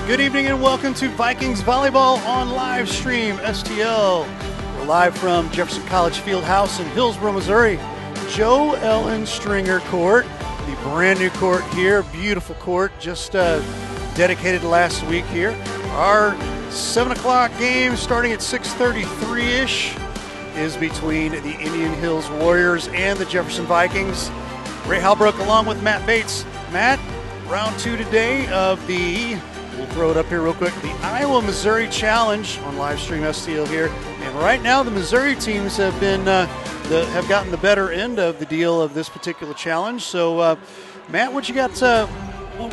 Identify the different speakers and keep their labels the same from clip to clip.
Speaker 1: Good evening and welcome to Vikings Volleyball on live stream, STL. We're live from Jefferson College Fieldhouse in Hillsborough, Missouri. Joe Ellen Stringer Court, the brand new court here, beautiful court, just dedicated last week here. Our 7 o'clock game starting at 6:33-ish is between the Indian Hills Warriors and the Jefferson Vikings. Ray Halbrook along with Matt Bates. Matt, round 2 today of the, we'll throw it up here real quick, the Iowa-Missouri Challenge on live stream STL here. And right now the Missouri teams have been have gotten the better end of the deal of this particular challenge. So Matt, what you got?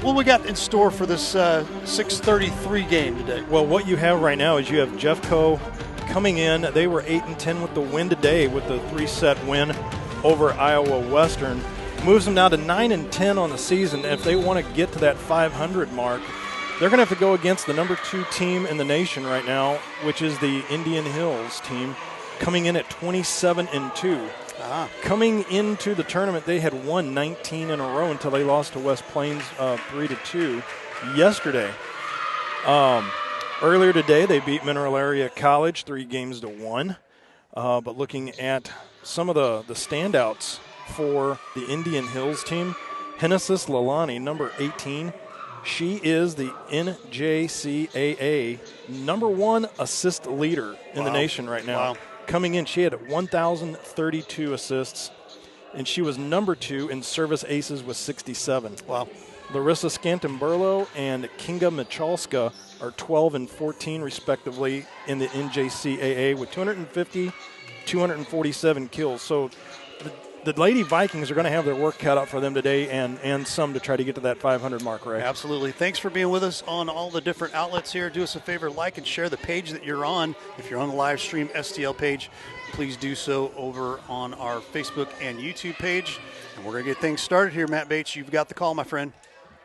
Speaker 1: What we got in store for this 6:33 game today?
Speaker 2: Well, what you have right now is you have Jeffco coming in. They were 8-10 with the win today with the 3-set win over Iowa Western. Moves them now to 9-10 on the season. And if they want to get to that 500 mark, they're going to have to go against the number 2 team in the nation right now, which is the Indian Hills team, coming in at 27-2. Coming into the tournament, they had won 19 in a row until they lost to West Plains 3-2 yesterday. Earlier today, they beat Mineral Area College 3-1. But looking at some of the standouts for the Indian Hills team, Genesis Lalani, number 18. She is the NJCAA number 1 assist leader in the nation right now.
Speaker 1: Wow.
Speaker 2: Coming in, she had 1,032 assists, and she was number 2 in service aces with 67.
Speaker 1: Wow.
Speaker 2: Larissa Scanton-Burlow and Kinga Michalska are 12 and 14 respectively in the NJCAA with 250, 247 kills. So the Lady Vikings are going to have their work cut out for them today and some to try to get to that 500 mark, Ray.
Speaker 1: Absolutely. Thanks for being with us on all the different outlets here. Do us a favor, like and share the page that you're on. If you're on the live stream STL page, please do so over on our Facebook and YouTube page. And we're going to get things started here. Matt Bates, you've got the call, my friend.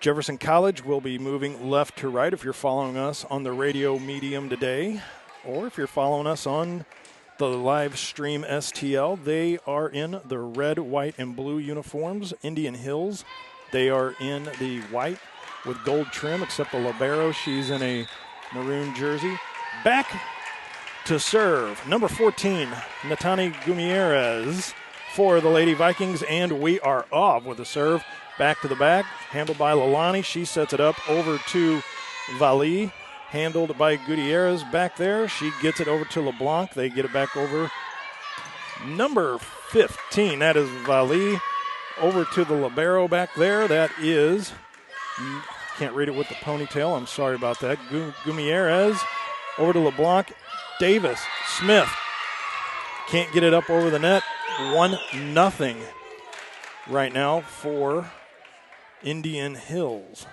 Speaker 2: Jefferson College will be moving left to right if you're following us on the radio medium today, or if you're following us on the live stream STL. They are in the red, white, and blue uniforms. Indian Hills, they are in the white with gold trim, except the libero. She's in a maroon jersey. Back to serve, number 14, Natani Gumieres for the Lady Vikings, and we are off with a serve. Back to the back, handled by Lalani. She sets it up over to Vali, handled by Gutierrez back there. She gets it over to LeBlanc. They get it back over number 15. That is Vali. Over to the libero back there. That is, can't read it with the ponytail. I'm sorry about that. Gutierrez over to LeBlanc. Davis, Smith. Can't get it up over the net. 1-0 right now for Indian Hills.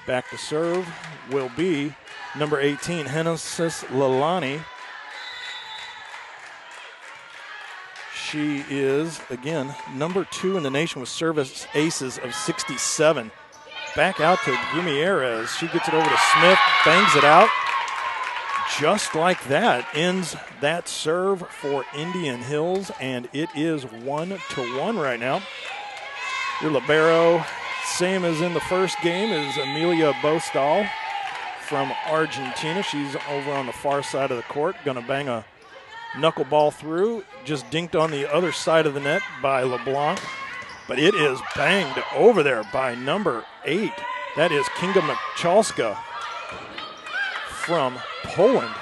Speaker 2: Back to serve will be number 18, Genesis Lalani. She is, again, number 2 in the nation with service aces of 67. Back out to Gumieres. She gets it over to Smith, bangs it out. Just like that, ends that serve for Indian Hills, and it is 1-1 right now. Your libero, same as in the first game, is Amelia Bostal from Argentina. She's over on the far side of the court, going to bang a knuckleball through. Just dinked on the other side of the net by LeBlanc, but it is banged over there by number 8. That is Kinga Michalska from Poland.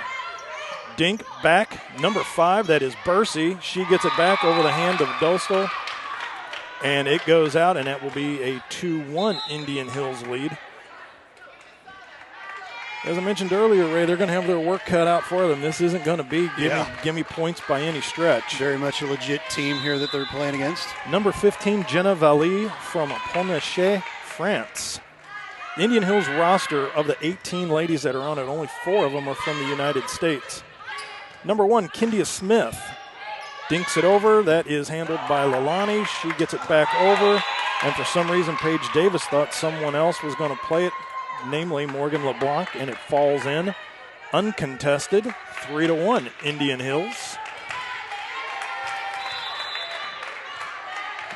Speaker 2: Dink back, number 5, that is Bursey. She gets it back over the hand of Dostal, and it goes out, and that will be a 2-1 Indian Hills lead. As I mentioned earlier, Ray, they're going to have their work cut out for them. This isn't going to be give me points by any stretch.
Speaker 1: Very much a legit team here that they're playing against.
Speaker 2: Number 15, Jenna Vallée from Ponachet, France. The Indian Hills roster of the 18 ladies that are on it, only 4 of them are from the United States. Number 1, Kindia Smith. Dinks it over. That is handled by Lalani. She gets it back over. And for some reason, Paige Davis thought someone else was going to play it, namely Morgan LeBlanc, and it falls in. Uncontested, 3-1 Indian Hills.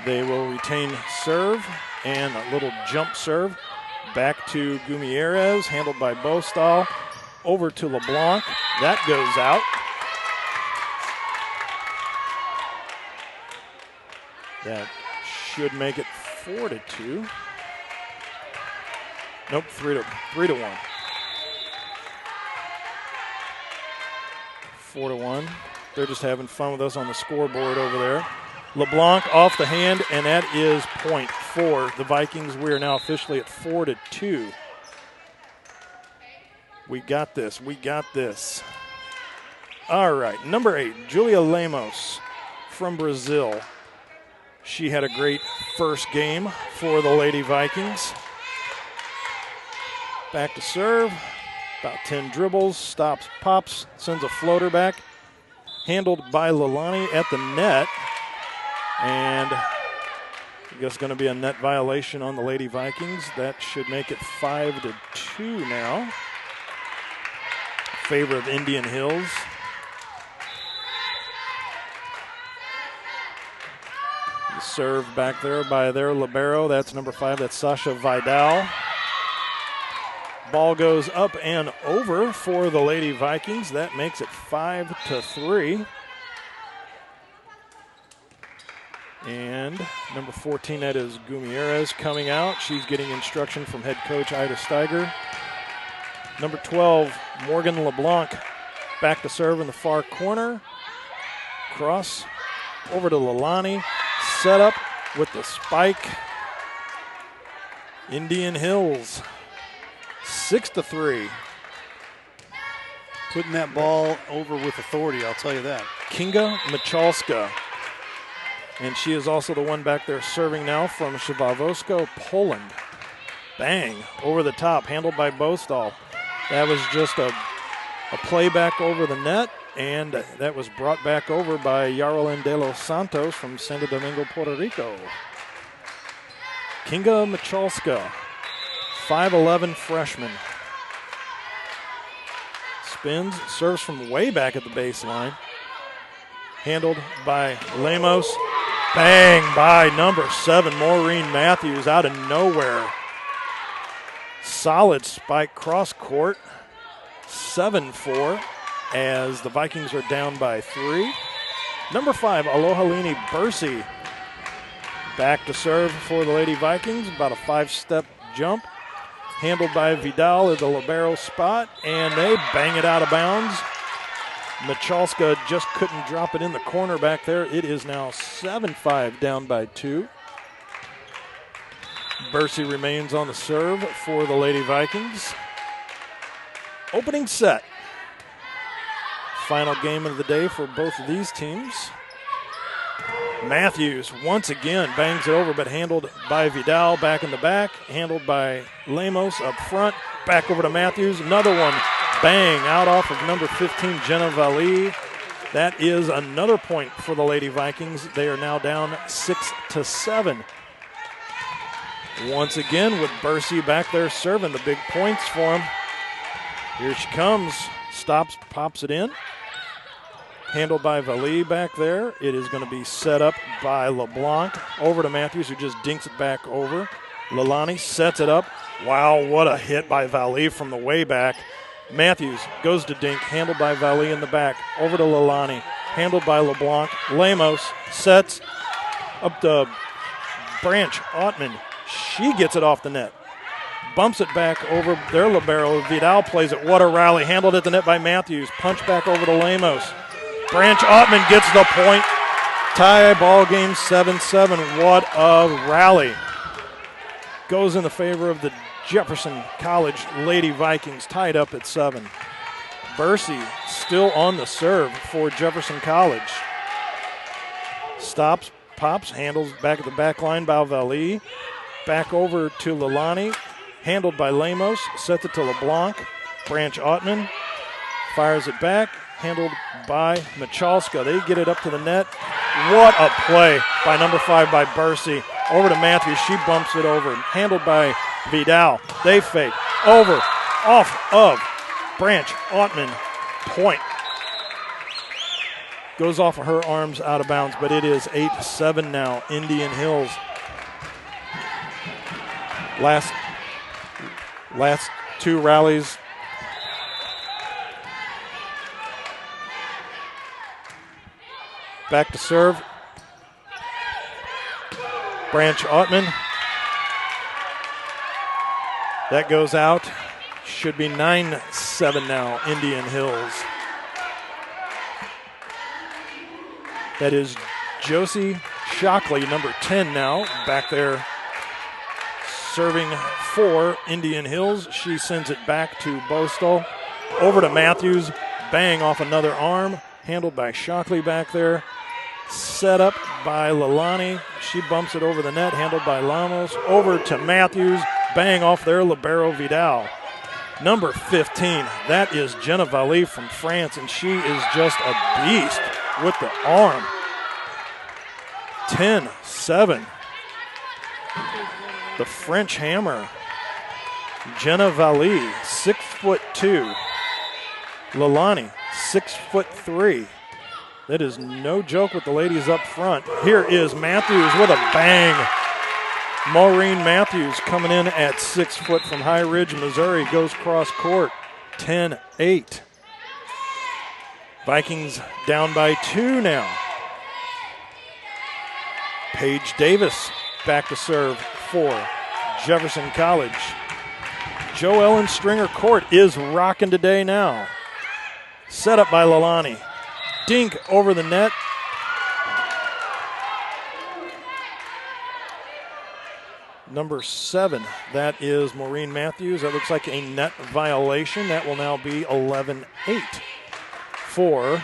Speaker 2: They will retain serve and a little jump serve. back to Gutierrez, handled by Bostal. Over to LeBlanc. That goes out. That should make it 4-2. Nope, 3-1. 4-1. They're just having fun with us on the scoreboard over there. LeBlanc off the hand, and that is point for the Vikings. We are now officially at 4-2. We got this. We got this. All right, number 8, Julia Lemos from Brazil. She had a great first game for the Lady Vikings. Back to serve. About 10 dribbles. Stops, pops, sends a floater back. Handled by Lalani at the net. And I guess going to be a net violation on the Lady Vikings. That should make it 5-2 now. Favor of Indian Hills. The serve back there by their libero. That's number 5. That's Sasha Vidal. Ball goes up and over for the Lady Vikings. That makes it 5-3. And number 14, that is Gutierrez coming out. She's getting instruction from head coach Ida Steiger. Number 12, Morgan LeBlanc, back to serve in the far corner. Cross over to Lalani. Set up with the spike. Indian Hills, 6-3.
Speaker 1: Putting that ball over with authority, I'll tell you that.
Speaker 2: Kinga Michalska. And she is also the one back there serving now from Przybałowsko, Poland. Bang, over the top, handled by Bostal. That was just a playback over the net, and that was brought back over by Yarolyn de los Santos from Santo Domingo, Puerto Rico. Kinga Michalska, 5'11" freshman. Spins, serves from way back at the baseline. Handled by Lemos. Bang by number 7, Maureen Matthews, out of nowhere. Solid spike cross court. 7-4 as the Vikings are down by 3. Number 5, Alohalini Bursey. Back to serve for the Lady Vikings. About a 5-step jump. Handled by Vidal at the libero spot, and they bang it out of bounds. Michalska just couldn't drop it in the corner back there. It is now 7-5 down by 2. Bursey remains on the serve for the Lady Vikings. Opening set. Final game of the day for both of these teams. Matthews once again bangs it over, but handled by Vidal back in the back. Handled by Lemos up front. Back over to Matthews. Another one. Bang out off of number 15, Jenna Valley. That is another point for the Lady Vikings. They are now down 6-7. Once again with Bursey back there serving the big points for him. Here she comes. Stops, pops it in. Handled by Valley back there. It is going to be set up by LeBlanc. Over to Matthews, who just dinks it back over. Lalani sets it up. Wow, what a hit by Valley from the way back. Matthews goes to dink, handled by Valley in the back. Over to Lalani, handled by LeBlanc. Lemos sets up to Branch Ottman. She gets it off the net. Bumps it back over their libero. Vidal plays it. What a rally. Handled at the net by Matthews. Punch back over to Lemos. Branch Ottman gets the point. Tie ball game 7-7. What a rally. Goes in the favor of the Jefferson College Lady Vikings, tied up at 7. Bursey still on the serve for Jefferson College. Stops, pops, handles back at the back line by Valley. Back over to Lalani. Handled by Lemos. Sets it to LeBlanc. Branch Ottman fires it back. Handled by Michalska. They get it up to the net. What a play by number 5 by Bursey. Over to Matthews. She bumps it over. Handled by Vidal. They fake. Over. Off of Branch Ottman. Point. Goes off of her arms out of bounds, but it is 8-7 now. Indian Hills. Last two rallies. Back to serve. Branch Ottman. That goes out. Should be 9-7 now, Indian Hills. That is Josie Shockley, number 10 now, back there serving for Indian Hills. She sends it back to Bostal. Over to Matthews. Bang off another arm. Handled by Shockley back there. Set up by Lalani. She bumps it over the net. Handled by Lamos. Over to Matthews. Bang off there, Libero Vidal. Number 15, that is Jenna Vallee from France, and she is just a beast with the arm. 10-7. The French hammer. Jenna Vallee, 6'2". Lalani, 6'3". That is no joke with the ladies up front. Here is Matthews with a bang. Maureen Matthews coming in at 6 foot from High Ridge, Missouri, goes cross court. 10-8. Vikings down by 2 now. Paige Davis back to serve for Jefferson College. Jo Ellen Stringer Court is rocking today now. Set up by Lalani. Dink over the net. Number 7, that is Maureen Matthews. That looks like a net violation. That will now be 11-8 for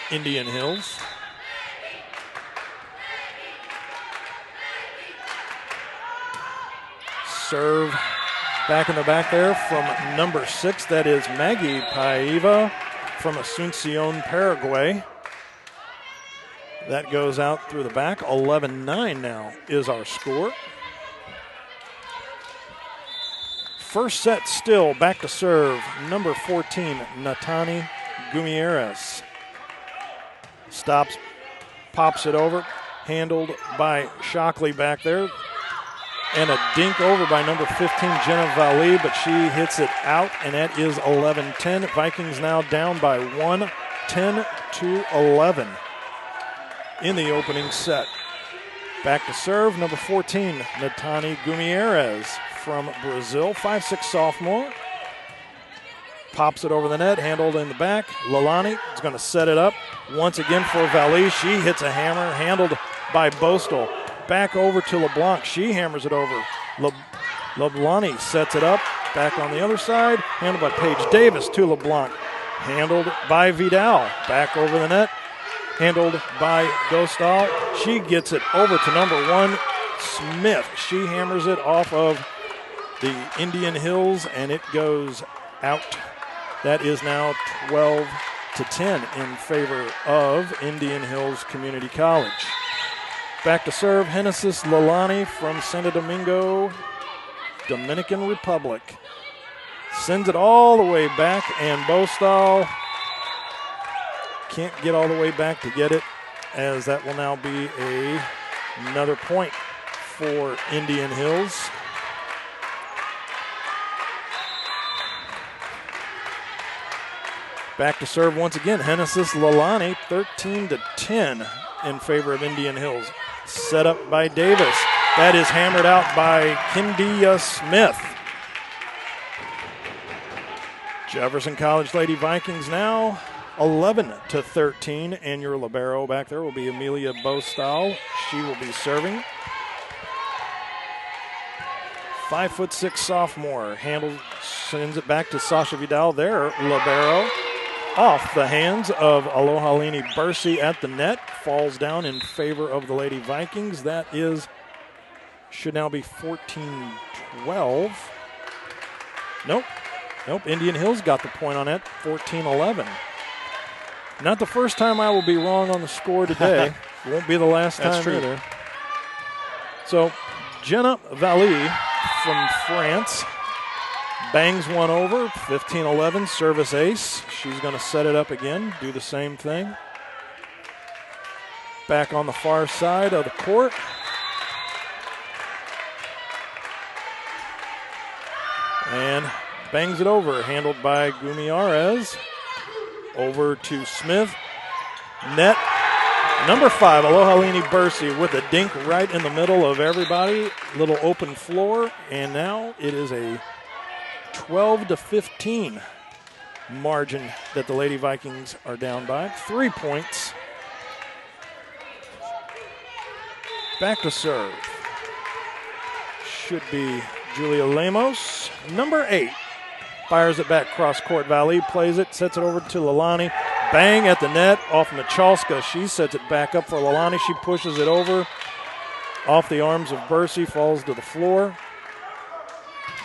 Speaker 2: Indian Hills. Serve back in the back there from number 6. That is Maggie Paiva from Asuncion, Paraguay. That goes out through the back. 11-9 now is our score. First set still. Back to serve. Number 14, Natani Gumieres. Stops, pops it over. Handled by Shockley back there. And a dink over by number 15, Jenna Vallee, but she hits it out, and that is 11-10. Vikings now down by 1, 10-11. In the opening set. Back to serve, number 14, Natani Gumieres from Brazil, 5'6" sophomore. Pops it over the net, handled in the back. Lalani is going to set it up once again for Vallee. She hits a hammer, handled by Bostal. Back over to LeBlanc. She hammers it over. Lalani sets it up. Back on the other side, handled by Paige Davis to LeBlanc. Handled by Vidal. Back over the net. Handled by Dostal. She gets it over to number 1, Smith. She hammers it off of the Indian Hills, and it goes out. That is now 12-10 in favor of Indian Hills Community College. Back to serve, Genesis Lalani from Santo Domingo, Dominican Republic. Sends it all the way back, and Bostal can't get all the way back to get it, as that will now be another point for Indian Hills. Back to serve once again, Genesis Lalani, 13-10 in favor of Indian Hills. Set up by Davis. That is hammered out by Kindia Smith. Jefferson College Lady Vikings now 11-13, and your libero back there will be Amelia Bostal. She will be serving. 5'6" sophomore. Handles, sends it back to Sasha Vidal there, libero. Off the hands of Alohalini Bursey at the net. Falls down in favor of the Lady Vikings. That should now be 14-12. Nope. Indian Hills got the point on that. 14-11. Not the first time I will be wrong on the score today. Won't be the last time either. So, Jenna Vallee from France bangs one over, 15-11, service ace. She's going to set it up again, do the same thing. Back on the far side of the court. And bangs it over, handled by Gumiarez. Over to Smith. Net. Number 5, Alohalini Bursey with a dink right in the middle of everybody. Little open floor. And now it is a 12-15 margin that the Lady Vikings are down by. 3 points. Back to serve. Should be Julia Lemos. Number 8 fires it back cross court. Valley plays it, sets it over to Lalani. Bang at the net off Michalska. She sets it back up for Lalani. She pushes it over off the arms of Bursey, falls to the floor.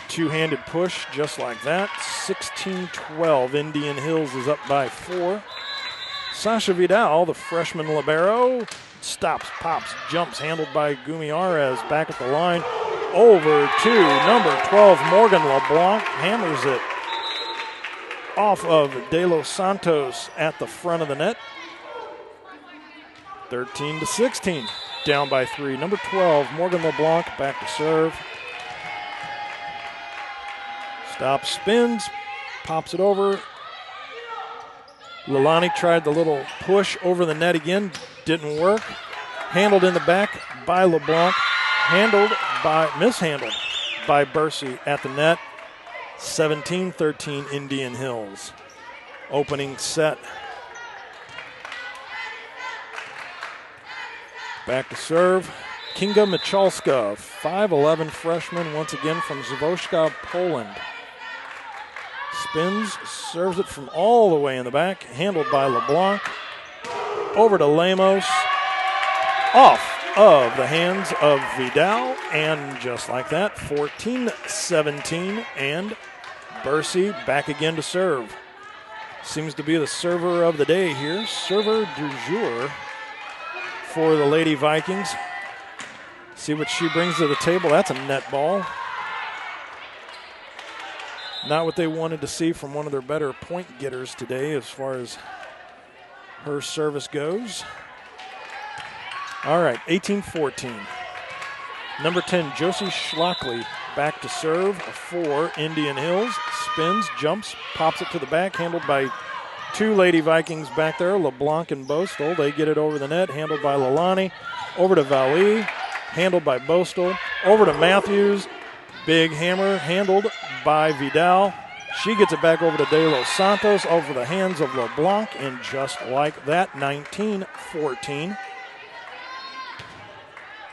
Speaker 2: Two-handed push just like that. 16-12. Indian Hills is up by 4. Sasha Vidal, the freshman libero, stops, pops, jumps, handled by Gumiarez. Back at the line. Over to number 12, Morgan LeBlanc. Hammers it off of De Los Santos at the front of the net. 13-16. Down by 3. Number 12, Morgan LeBlanc, back to serve. Stops, spins, pops it over. Lalani tried the little push over the net again. Didn't work. Handled in the back by LeBlanc. Mishandled by Bursey at the net. 17-13 Indian Hills. Opening set. Back to serve. Kinga Michalska, 5'11 freshman, once again from Zwoszka, Poland. Spins, serves it from all the way in the back, handled by LeBlanc. Over to Lemos. Off of the hands of Vidal, and just like that, 14-17, and Bursey back again to serve. Seems to be the server of the day here. Server du jour for the Lady Vikings. See what she brings to the table. That's a net ball. Not what they wanted to see from one of their better point getters today as far as her service goes. All right, 18-14. Number 10, Josie Schlockley back to serve for Indian Hills. Spins, jumps, pops it to the back, handled by 2 Lady Vikings back there, LeBlanc and Bostel. They get it over the net, handled by Lalani. Over to Valley, handled by Bostel. Over to Matthews. Big hammer, handled by Vidal. She gets it back over to De Los Santos, over the hands of LeBlanc, and just like that, 19-14.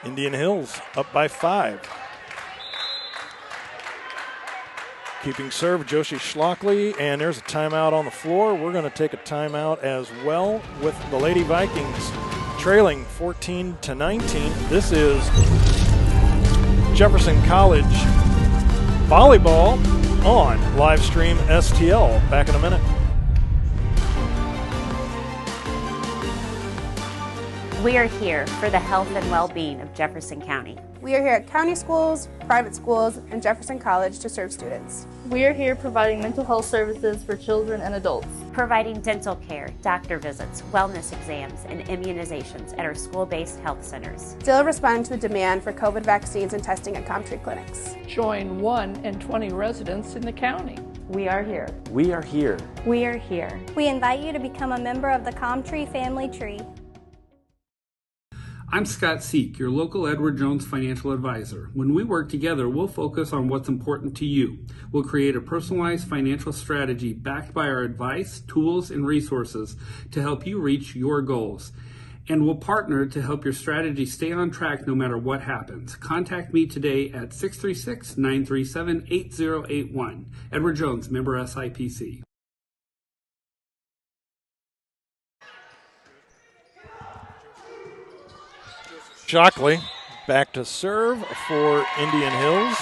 Speaker 2: Indian Hills up by 5. Keeping serve, Josie Schlockley, and there's a timeout on the floor. We're going to take a timeout as well with the Lady Vikings trailing 14-19. This is Jefferson College volleyball on Livestream STL. Back in a minute.
Speaker 3: We are here for the health and well-being of Jefferson County.
Speaker 4: We are here at county schools, private schools, and Jefferson College to serve students.
Speaker 5: We are here providing mental health services for children and adults.
Speaker 3: Providing dental care, doctor visits, wellness exams, and immunizations at our school-based health centers.
Speaker 4: Still respond to the demand for COVID vaccines and testing at ComTree clinics.
Speaker 6: Join 1 in 20 residents in the county.
Speaker 7: We are here.
Speaker 8: We are here.
Speaker 9: We are here. We invite you to become a member of the ComTree family tree.
Speaker 10: I'm Scott Seek, your local Edward Jones financial advisor. When we work together, we'll focus on what's important to you. We'll create a personalized financial strategy backed by our advice, tools, and resources to help you reach your goals. And we'll partner to help your strategy stay on track no matter what happens. Contact me today at 636-937-8081. Edward Jones, member SIPC.
Speaker 2: Shockley back to serve for Indian Hills.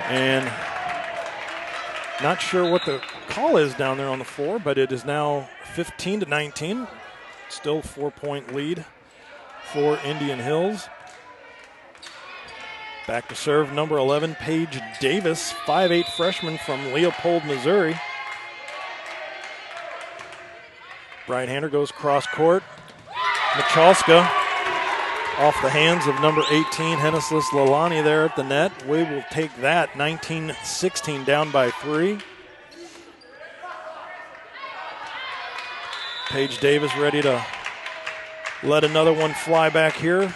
Speaker 2: And not sure what the call is down there on the floor, but it is now 15-19. Still 4-point lead for Indian Hills. Back to serve number 11, Paige Davis, 5'8 freshman from Leopold, Missouri. Right hander goes cross court. Michalska Off the hands of number 18, Henneslis Lalani there at the net. We will take that 19-16 down by 3. Paige Davis ready to let another one fly back here.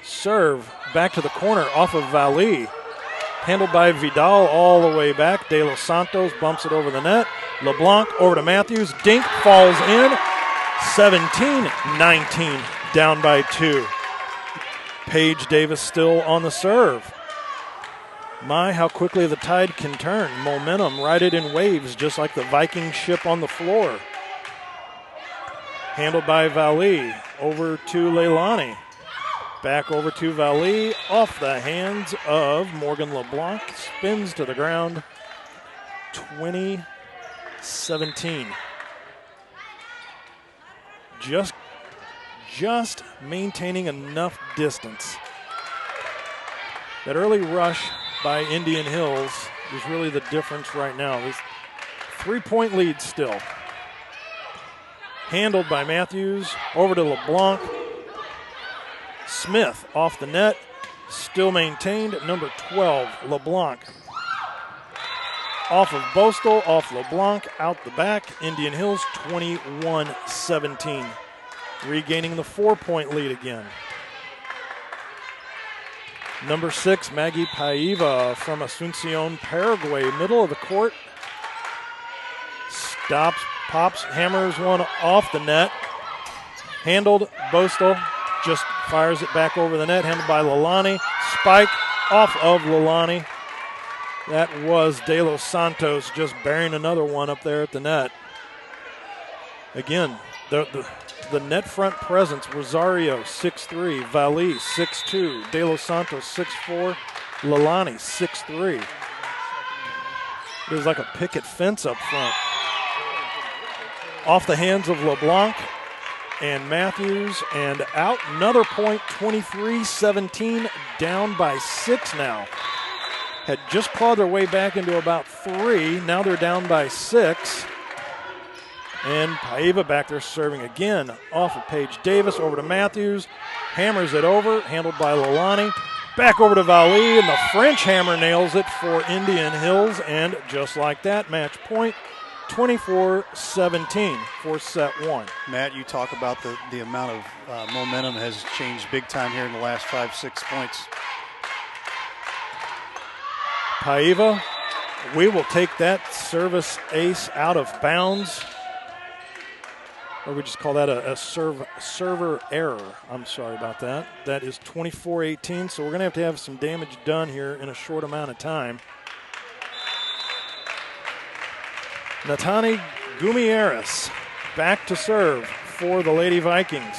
Speaker 2: Serve back to the corner off of Valley. Handled by Vidal all the way back. De Los Santos bumps it over the net. LeBlanc over to Matthews. Dink falls in. 17-19 down by 2. Paige Davis still on the serve. My, how quickly the tide can turn. Momentum riding in waves, just like the Viking ship on the floor. Handled by Valley. Over to Leilani. Back over to Valley. Off the hands of Morgan LeBlanc. Spins to the ground. 20-17. Just maintaining enough distance. That early rush by Indian Hills is really the difference right now. This 3-point lead still. Handled by Matthews, over to LeBlanc. Smith off the net, still maintained at number 12, LeBlanc. Off of Bostel, off LeBlanc, out the back. Indian Hills 21-17. Regaining the 4-point lead again. Number 6, Maggie Paiva from Asuncion, Paraguay. Middle of the court. Stops, pops, hammers one off the net. Handled, Bostel just fires it back over the net. Handled by Lalani. Spike off of Lalani. That was De Los Santos just burying another one up there at the net. Again, the net front presence, Rosario 6'3", Valley 6'2", De Los Santos 6'4", Lalani 6'3". It was like a picket fence up front. Off the hands of LeBlanc and Matthews, and out. Another point, 23-17, down by 6 now. Had just clawed their way back into about 3. Now they're down by 6. And Paiva back there serving again. Off of Paige Davis, over to Matthews. Hammers it over, handled by Lalani. Back over to Valley, and the French hammer nails it for Indian Hills. And just like that, match point, 24-17 for set 1.
Speaker 1: Matt, you talk about the amount of momentum has changed big time here in the last 5-6 points.
Speaker 2: Paiva, we will take that service ace out of bounds. Or we just call that a server error. I'm sorry about that. That is 24-18, so we're going to have some damage done here in a short amount of time. Natani Gumieras back to serve for the Lady Vikings.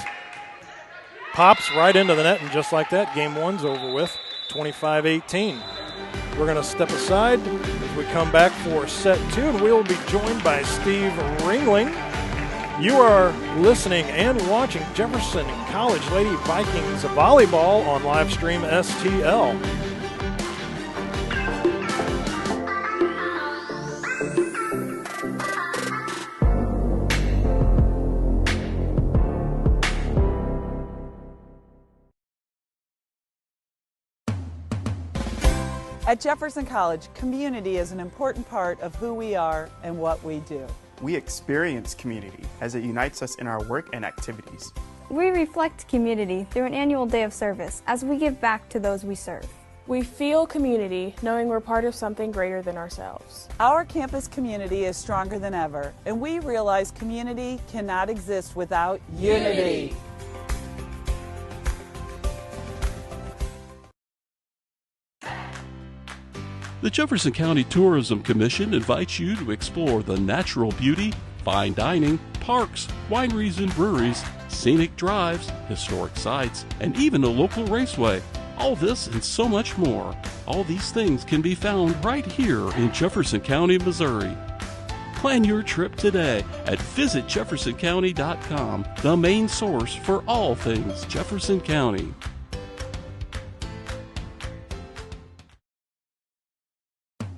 Speaker 2: Pops right into the net, and just like that, game 1's over with, 25-18. We're going to step aside as we come back for set 2, and we will be joined by Steve Ringling. You are listening and watching Jefferson College Lady Vikings volleyball on Livestream STL.
Speaker 7: At Jefferson College, community is an important part of who we are and what we do.
Speaker 8: We experience community as it unites us in our work and activities.
Speaker 9: We reflect community through an annual day of service as we give back to those we serve.
Speaker 11: We feel community knowing we're part of something greater than ourselves.
Speaker 7: Our campus community is stronger than ever, and we realize community cannot exist without unity.
Speaker 12: The Jefferson County Tourism Commission invites you to explore the natural beauty, fine dining, parks, wineries and breweries, scenic drives, historic sites, and even a local raceway. All this and so much more. All these things can be found right here in Jefferson County, Missouri. Plan your trip today at visitjeffersoncounty.com, the main source for all things Jefferson County.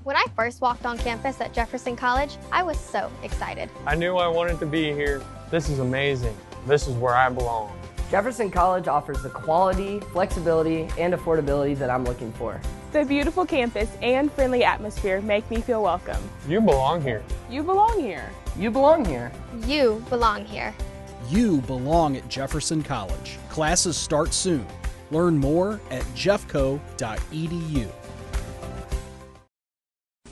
Speaker 13: When I first walked on campus at Jefferson College, I was so excited.
Speaker 14: I knew I wanted to be here. This is amazing. This is where I belong. Jefferson College offers the quality, flexibility, and affordability that I'm looking for.
Speaker 11: The beautiful campus and friendly atmosphere make me feel welcome.
Speaker 15: You belong here.
Speaker 11: You belong here.
Speaker 14: You belong here.
Speaker 13: You belong here.
Speaker 16: You belong at Jefferson College. Classes start soon. Learn more at jeffco.edu.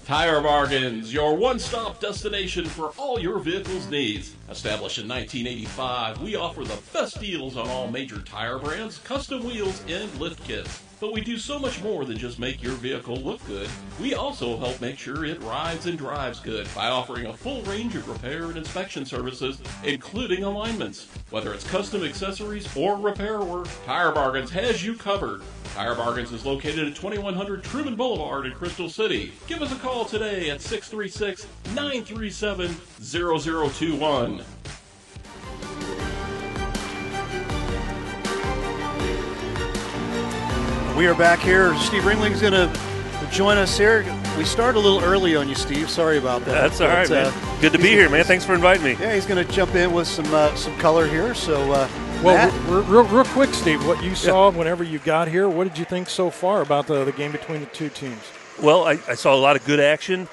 Speaker 12: Tire Bargains, your one-stop destination for all your vehicle's needs. Established in 1985, we offer the best deals on all major tire brands, custom wheels, and lift kits. But we do so much more than just make your vehicle look good. We also help make sure it rides and drives good by offering a full range of repair and inspection services, including alignments. Whether it's custom accessories or repair work, Tire Bargains has you covered. Tire Bargains is located at 2100 Truman Boulevard in Crystal City. Give us a call today at 636-937-0021.
Speaker 1: We are back here. Steve Ringling's going to join us here. We started a little early on you, Steve. Sorry about that.
Speaker 17: That's all right, man. Good to be here, man. Thanks for inviting me.
Speaker 1: Yeah, he's going to jump in with some color here. So,
Speaker 2: well, real quick, Steve, what you saw whenever you got here, what did you think so far about the game between the two teams?
Speaker 17: Well, I saw a lot of good action.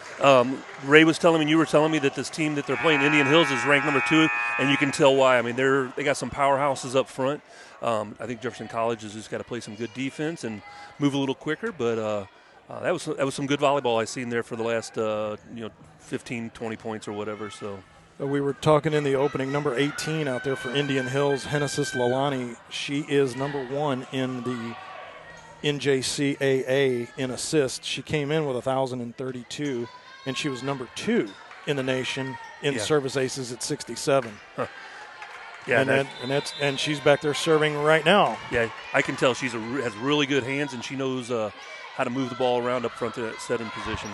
Speaker 17: Ray was telling me, and you were telling me that this team that they're playing, Indian Hills, is ranked number 2, and you can tell why. I mean, they got some powerhouses up front. I think Jefferson College has just got to play some good defense and move a little quicker. But that was some good volleyball I seen there for the last 15, 20 points or whatever. So
Speaker 2: we were talking in the opening. Number 18 out there for Indian Hills, Genesis Lalani. She is number 1 in the NJCAA in assists. She came in with 1,032, and she was number 2 in the nation in service aces at 67.
Speaker 17: Huh. Yeah,
Speaker 2: and she's back there serving right now.
Speaker 17: Yeah, I can tell she has really good hands, and she knows how to move the ball around up front to that setting position.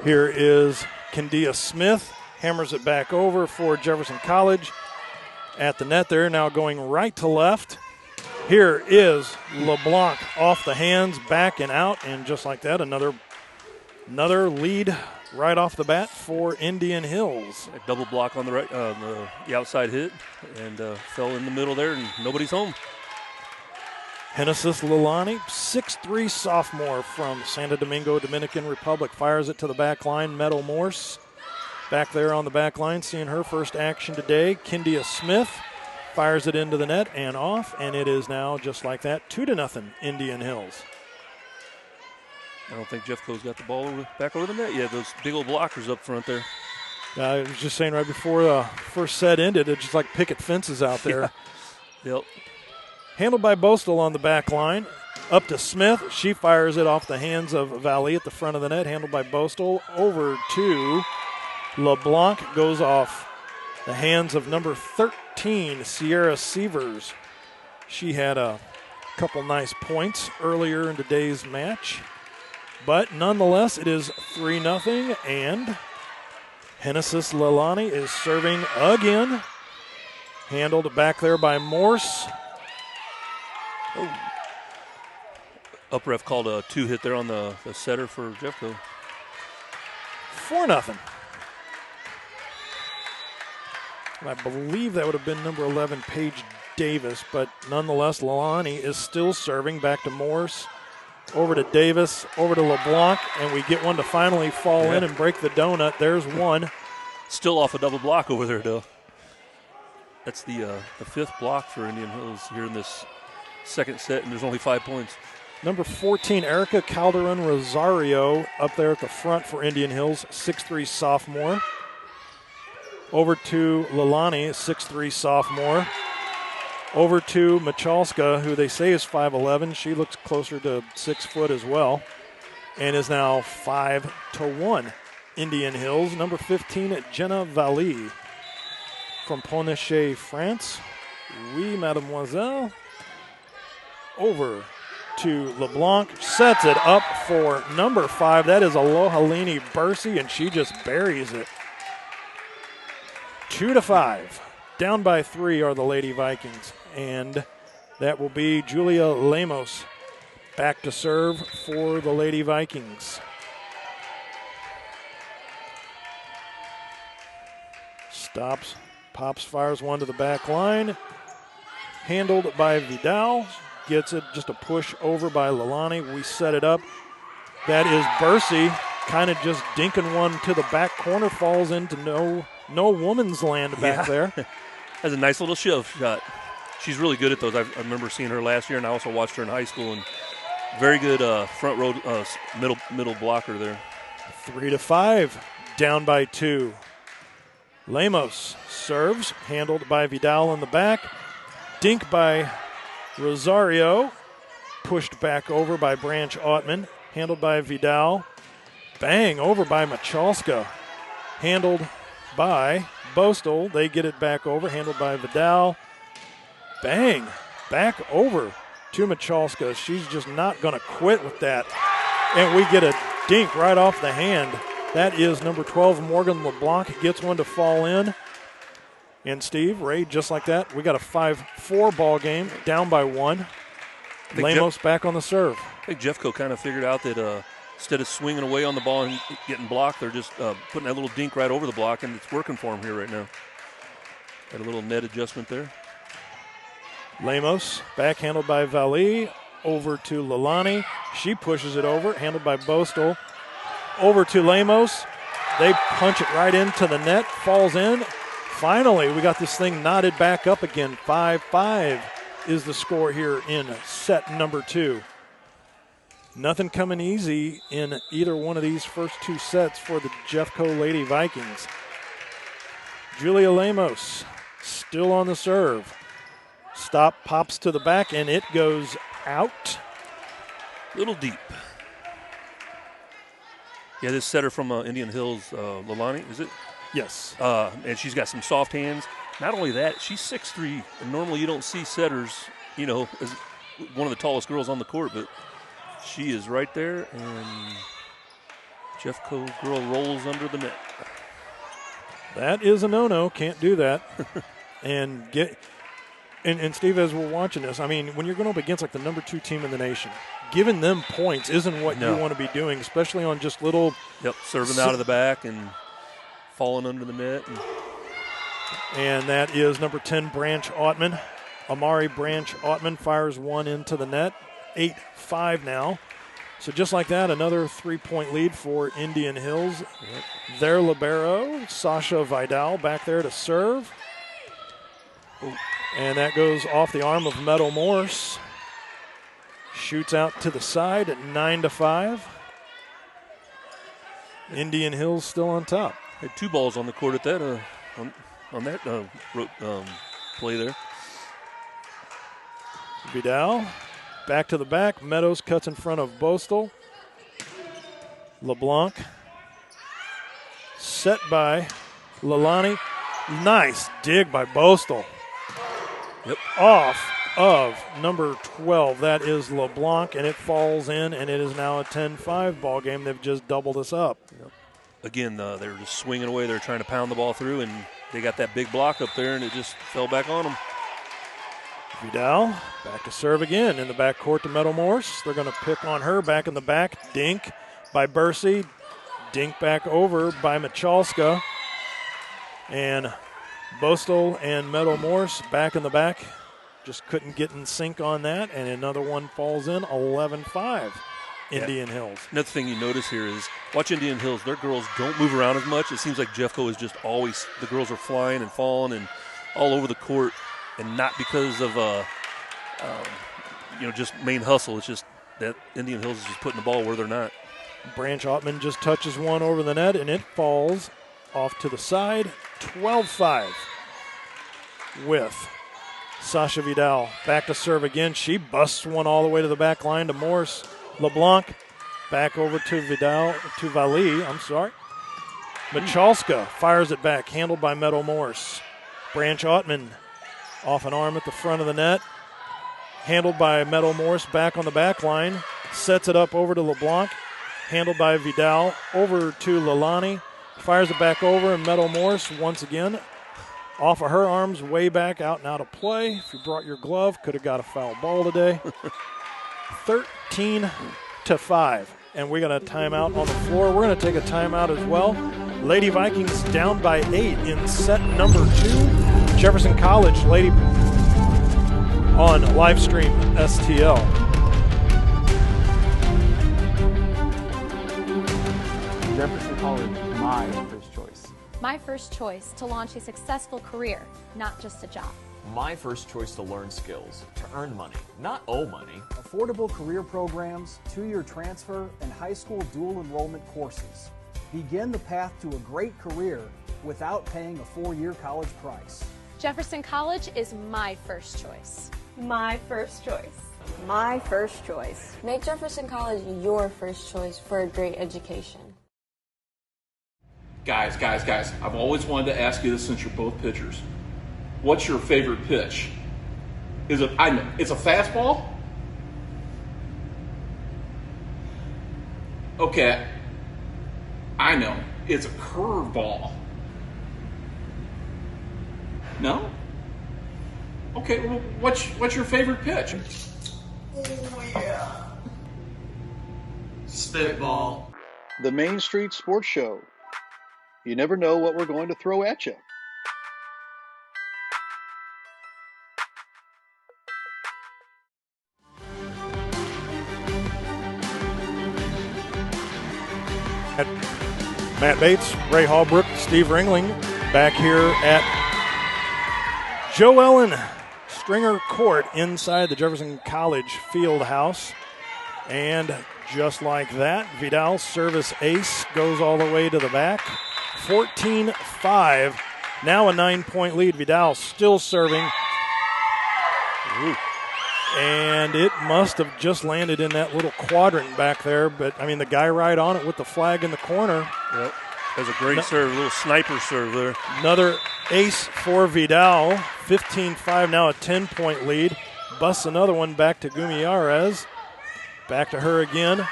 Speaker 2: Here is Kendia Smith, hammers it back over for Jefferson College. At the net there, now going right to left. Here is LeBlanc off the hands, back and out, and just like that, another lead right off the bat for Indian Hills.
Speaker 17: A double block on the right, the outside hit, and fell in the middle there, and nobody's home.
Speaker 2: Genesis Lalani, 6'3" sophomore from Santo Domingo, Dominican Republic, fires it to the back line. Meadow Morse back there on the back line, seeing her first action today. Kendia Smith fires it into the net and off, and it is now just like that, 2-0 Indian Hills.
Speaker 17: I don't think Jeffco's got the ball back over the net yet. Those big old blockers up front there.
Speaker 2: I was just saying right before the first set ended, it's just like picket fences out there.
Speaker 17: Yeah. Yep.
Speaker 2: Handled by Bostel on the back line. Up to Smith. She fires it off the hands of Valley at the front of the net. Handled by Bostel. Over to LeBlanc. Goes off the hands of number 13, Sierra Sievers. She had a couple nice points earlier in today's match. But nonetheless, it is 3-0, and Genesis Lalani is serving again. Handled back there by Morse.
Speaker 17: Oh. Up ref called a 2-hit there on the setter for Jeffco.
Speaker 2: 4-0. And I believe that would have been number 11, Paige Davis, but nonetheless, Lalani is still serving back to Morse. Over to Davis, over to LeBlanc, and we get one to finally fall in and break the donut. There's one.
Speaker 17: Still off a double block over there, though. That's the 5th block for Indian Hills here in this second set, and there's only 5 points.
Speaker 2: Number 14, Erica Calderon Rosario, up there at the front for Indian Hills, 6'3" sophomore. Over to Lalani, 6'3" sophomore. Over to Michalska, who they say is 5'11". She looks closer to 6 foot as well, and is now 5-1. Indian Hills. Number 15, Jenna Vallee from Ponechet, France. Oui, mademoiselle. Over to LeBlanc. Sets it up for number 5. That is Alohalini Bursey, and she just buries it. 2-5. Down by 3 are the Lady Vikings, and that will be Julia Lemos back to serve for the Lady Vikings. Stops, pops, fires one to the back line. handled by Vidal. Gets it, just a push over by Lalani. We set it up. That is Bursey, kind of just dinking one to the back corner, falls into no woman's land back there.
Speaker 17: That's a nice little shove shot. She's really good at those. I remember seeing her last year, and I also watched her in high school. And very good front row middle blocker there.
Speaker 2: 3-5, down by 2. Lemos serves, handled by Vidal in the back. Dink by Rosario, pushed back over by Branch Ottman, handled by Vidal. Bang, over by Michalska, handled by Bostel. They get it back over, handled by Vidal. Bang, back over to Michalska. She's just not going to quit with that. And we get a dink right off the hand. That is number 12, Morgan LeBlanc, gets one to fall in. And Steve, Ray, just like that, we got a 5-4 ball game, down by 1. Lemos back on the serve.
Speaker 17: I think Jeffco kind of figured out that instead of swinging away on the ball and getting blocked, they're just putting that little dink right over the block, and it's working for them here right now. Got a little net adjustment there.
Speaker 2: Lemos, back handled by Valley, over to Lalani. She pushes it over, handled by Bostel. Over to Lemos. They punch it right into the net, falls in. Finally, we got this thing knotted back up again. 5-5 is the score here in set number 2. Nothing coming easy in either one of these first 2 sets for the Jeffco Lady Vikings. Julia Lemos still on the serve. Stop, pops to the back, and it goes out.
Speaker 17: Little deep. Yeah, this setter from Indian Hills, Lalani, is it?
Speaker 2: Yes.
Speaker 17: And she's got some soft hands. Not only that, she's 6'3", and normally you don't see setters, as one of the tallest girls on the court, but she is right there, and Jeffco girl rolls under the net.
Speaker 2: That is a no-no. Can't do that. And Steve, as we're watching this, I mean, when you're going up against like the number 2 team in the nation, giving them points isn't what you want to be doing, especially on just little.
Speaker 17: Yep, serving out of the back and falling under the net.
Speaker 2: And that is number 10, Branch Ottman. Amari Branch Ottman fires one into the net. 8-5 now. So just like that, another 3-point lead for Indian Hills. Yep. Their libero, Sasha Vidal, back there to serve. Ooh. And that goes off the arm of Meadow Morse. Shoots out to the side at 9-5. Indian Hills still on top.
Speaker 17: Had 2 balls on the court at that on that play there.
Speaker 2: Vidal back to the back. Meadows cuts in front of Bostel. LeBlanc set by Lalani. Nice dig by Bostel.
Speaker 17: Yep.
Speaker 2: Off of number 12. That is LeBlanc, and it falls in, and it is now a 10-5 ball game. They've just doubled us up.
Speaker 17: Yep. Again, they were just swinging away. They were trying to pound the ball through, and they got that big block up there, and it just fell back on them.
Speaker 2: Vidal back to serve again in the back court to Meadow Morse. They're going to pick on her back in the back. Dink by Bursey. Dink back over by Michalska. And Bostel and Meadow Morse back in the back. Just couldn't get in sync on that, and another one falls in, 11-5, Indian Hills.
Speaker 17: Another thing you notice here is, watch Indian Hills, their girls don't move around as much. It seems like Jeffco is just always, the girls are flying and falling and all over the court, and not because of, just main hustle. It's just that Indian Hills is just putting the ball where they're not.
Speaker 2: Branch Ottman just touches one over the net, and it falls off to the side, 12-5 with Sasha Vidal back to serve again. She busts one all the way to the back line to Morse. LeBlanc back over to Valley. Michalska fires it back, handled by Meadow Morse. Branch Ottman off an arm at the front of the net. Handled by Meadow Morse back on the back line. Sets it up over to LeBlanc. Handled by Vidal over to Lalani. Fires it back over, and Meadow Morse once again off of her arms, way back, out and out of play. If you brought your glove, could have got a foul ball today. 13-5, and we got a timeout on the floor. We're going to take a timeout as well. Lady Vikings down by 8 in set number 2. Jefferson College Lady on Livestream STL.
Speaker 8: Jefferson College, my first choice.
Speaker 15: My first choice to launch a successful career, not just a job.
Speaker 18: My first choice to learn skills, to earn money, not owe money.
Speaker 16: Affordable career programs, 2-year transfer, and high school dual enrollment courses. Begin the path to a great career without paying a 4-year college price.
Speaker 15: Jefferson College is my first choice.
Speaker 11: My first choice.
Speaker 19: My first choice.
Speaker 11: Make Jefferson College your first choice for a great education.
Speaker 20: Guys, I've always wanted to ask you this since you're both pitchers. What's your favorite pitch? It's a fastball? Okay, I know. It's a curveball. No? Okay, well, what's your favorite pitch?
Speaker 21: Oh, yeah. Spitball.
Speaker 1: The Main Street Sports Show. You never know what we're going to throw at you.
Speaker 2: Matt Bates, Ray Hallbrook, Steve Ringling back here at Joe Ellen Stringer Court inside the Jefferson College Field House. And just like that, Vidal's service ace goes all the way to the back. 14-5. Now a 9-point lead. Vidal still serving. Ooh. And it must have just landed in that little quadrant back there. But, I mean, the guy right on it with the flag in the corner.
Speaker 17: Yep. That's a great serve, a little sniper serve there.
Speaker 2: Another ace for Vidal. 15-5, now a 10-point lead. Busts another one back to Gumiarez. Back to her again.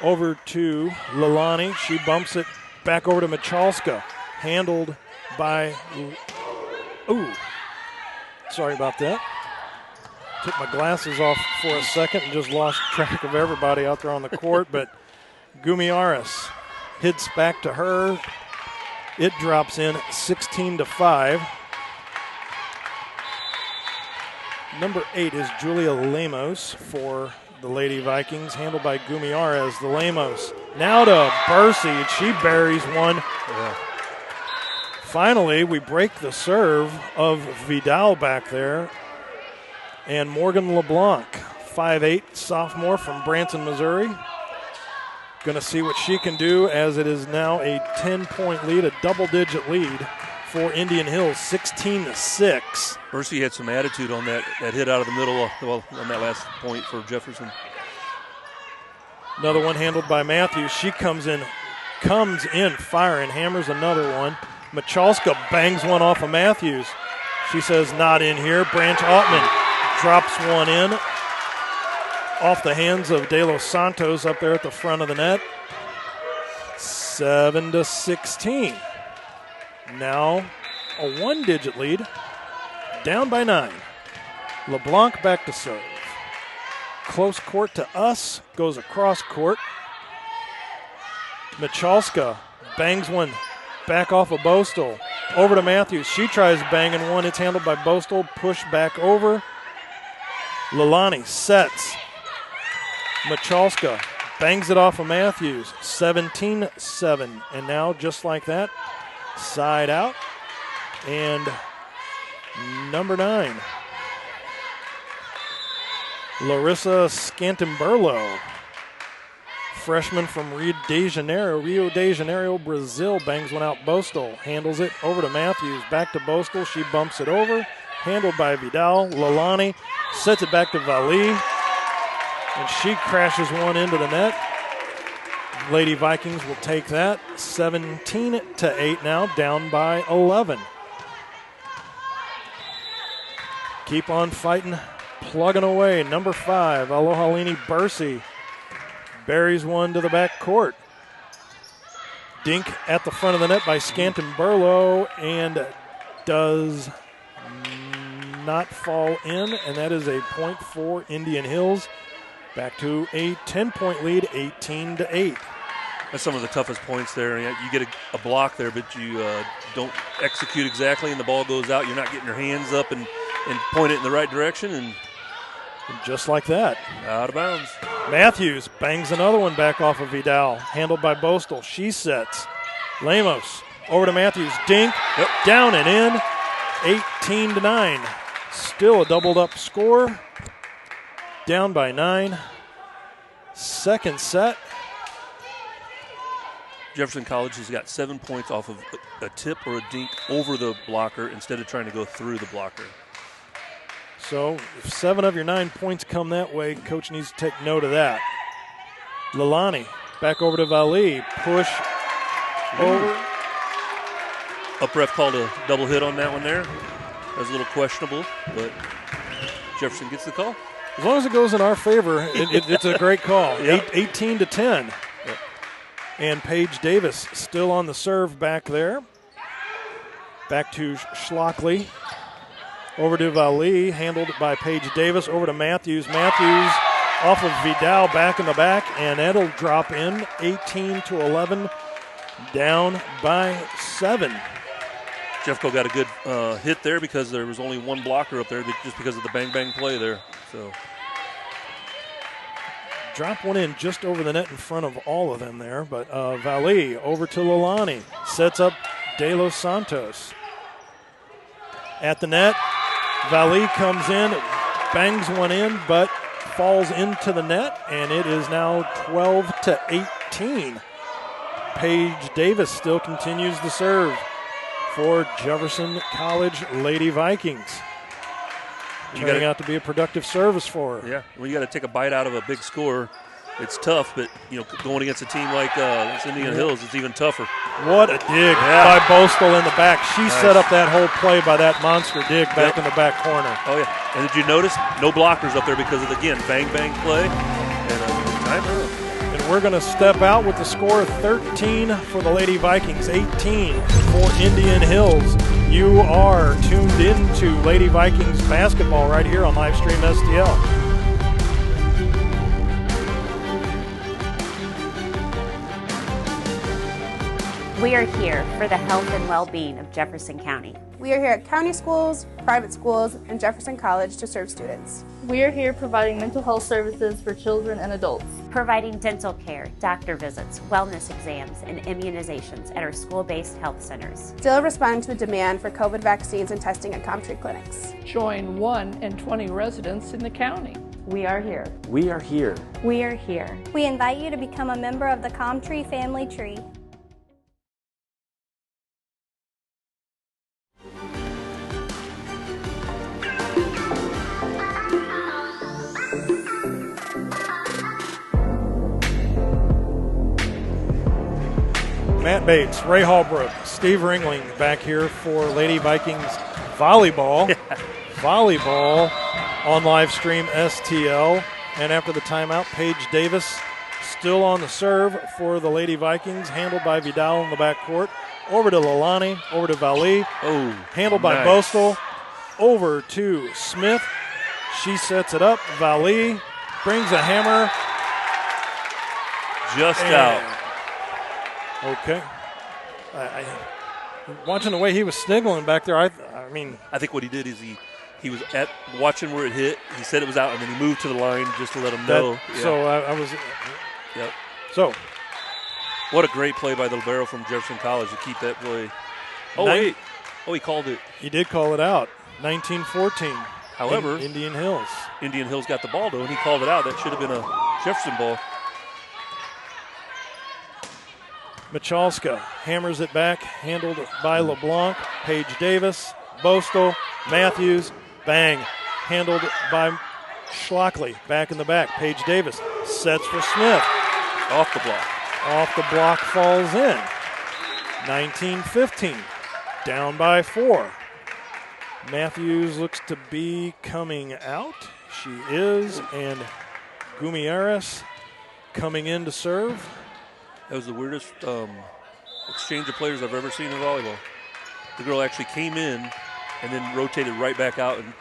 Speaker 2: Over to Lalani. She bumps it back over to Michalska. Handled by... Ooh. Sorry about that. Took my glasses off for a second and just lost track of everybody out there on the court. But Gumiarez hits back to her. It drops in 16-5. Number 8 is Julia Lemos for the Lady Vikings, handled by Gumiarez. The Lemos now to Bursey, and she buries one. Yeah. Finally, we break the serve of Vidal back there. And Morgan LeBlanc, 5'8", sophomore from Branson, Missouri. Going to see what she can do, as it is now a 10-point lead, a double-digit lead for Indian Hills, 16-6.
Speaker 17: Mercy had some attitude on that hit out of the middle, on that last point for Jefferson.
Speaker 2: Another one handled by Matthews. She comes in firing, hammers another one. Michalska bangs one off of Matthews. She says, not in here. Branch Altman drops one in off the hands of De Los Santos up there at the front of the net. 7-16. Now a one-digit lead, down by 9. LeBlanc back to serve. Close court to us, goes across court. Michalska bangs one back off of Bostel. Over to Matthews. She tries banging one. It's handled by Bostel. Push back over. Lalani sets. Michalska bangs it off of Matthews. 17-7. And now, just like that, side out. And number 9, Larissa Scantamburlo, freshman from Rio de Janeiro, Brazil, bangs one out. Bostel handles it over to Matthews. Back to Bostel. She bumps it over. Handled by Vidal. Lalani sets it back to Vali. And she crashes one into the net. Lady Vikings will take that. 17-8 now, down by 11. Keep on fighting, plugging away. Number 5, Alohalini Bursey buries one to the back court. Dink at the front of the net by Scantamburlo, and does not fall in, and that is a point for Indian Hills. Back to a 10-point lead, 18-8.
Speaker 17: That's some of the toughest points there. You get a block there, but you don't execute exactly, and the ball goes out. You're not getting your hands up and point it in the right direction, and
Speaker 2: And just like that.
Speaker 17: Out of bounds.
Speaker 2: Matthews bangs another one back off of Vidal. Handled by Boastel. She sets. Lemos over to Matthews. Dink.
Speaker 17: Yep.
Speaker 2: Down and in. 18-9. Still a doubled up score. Down by 9. Second set.
Speaker 17: Jefferson College has got 7 points off of a tip or a dink over the blocker instead of trying to go through the blocker.
Speaker 2: So if 7 of your 9 points come that way, coach needs to take note of that. Lalani back over to Vali. Push over.
Speaker 17: Up ref called a double hit on that one there. That was a little questionable, but Jefferson gets the call.
Speaker 2: As long as it goes in our favor, it's a great call.
Speaker 17: Yep.
Speaker 2: 18-10.
Speaker 17: Yep.
Speaker 2: And Paige Davis still on the serve back there. Back to Schlockley. Over to Vali, handled by Paige Davis. Over to Matthews. Matthews off of Vidal, back in the back, and that'll drop in 18-11, down by 7.
Speaker 17: Jeffco got a good hit there because there was only one blocker up there just because of the bang-bang play there. So
Speaker 2: drop one in just over the net in front of all of them there, but Vali over to Lalani. Sets up De Los Santos. At the net, Vali comes in, bangs one in, but falls into the net, and it is now 12-18. Paige Davis still continues to serve for Jefferson College Lady Vikings. Turning out to be a productive service for her.
Speaker 17: Yeah, when you got to take a bite out of a big score, it's tough, but going against a team like Indian Hills, it's even tougher.
Speaker 2: What a dig by Boastel in the back. She set up that whole play by that monster dig back in the back corner.
Speaker 17: Oh, yeah. And did you notice? No blockers up there because of, again, bang-bang play and time early.
Speaker 2: And we're going to step out with the score 13 for the Lady Vikings, 18 for Indian Hills. You are tuned in to Lady Vikings basketball right here on Livestream STL.
Speaker 3: We are here for the health and well-being of Jefferson County.
Speaker 4: We are here at county schools, private schools, and Jefferson College to serve students.
Speaker 5: We are here providing mental health services for children and adults.
Speaker 3: Providing dental care, doctor visits, wellness exams, and immunizations at our school-based health centers.
Speaker 4: Still respond to the demand for COVID vaccines and testing at ComTree clinics.
Speaker 6: Join 1 in 20 residents in the county.
Speaker 14: We are here.
Speaker 18: We are here.
Speaker 9: We are here. We invite you to become a member of the ComTree family tree.
Speaker 2: Matt Bates, Ray Hallbrook, Steve Ringling back here for Lady Vikings volleyball. Volleyball on live stream STL. And after the timeout, Paige Davis still on the serve for the Lady Vikings, handled by Vidal in the backcourt. Over to Lalani, over to Vali.
Speaker 17: Oh,
Speaker 2: handled by Boastel. Over to Smith. She sets it up. Vali brings a hammer.
Speaker 17: Just out.
Speaker 2: Okay. Watching the way he was sniggling back there, I
Speaker 17: think what he did is he was watching where it hit. He said it was out, and then he moved to the line just to let him know.
Speaker 2: So I was.
Speaker 17: Yep.
Speaker 2: So.
Speaker 17: What a great play by the libero from Jefferson College to keep that play. Oh, wait. Oh, he called it.
Speaker 2: He did call it out. 19-14.
Speaker 17: However,
Speaker 2: Indian Hills.
Speaker 17: Indian Hills got the ball, though, and he called it out. That should have been a Jefferson ball.
Speaker 2: Michalska hammers it back, handled by LeBlanc. Paige Davis, Boastel, Matthews, bang. Handled by Schlockley, back in the back. Paige Davis sets for Smith.
Speaker 17: Off the block.
Speaker 2: Off the block, falls in. 19-15, down by 4. Matthews looks to be coming out. She is, and Gumieres coming in to serve.
Speaker 17: That was the weirdest exchange of players I've ever seen in volleyball. The girl actually came in and then rotated right back out and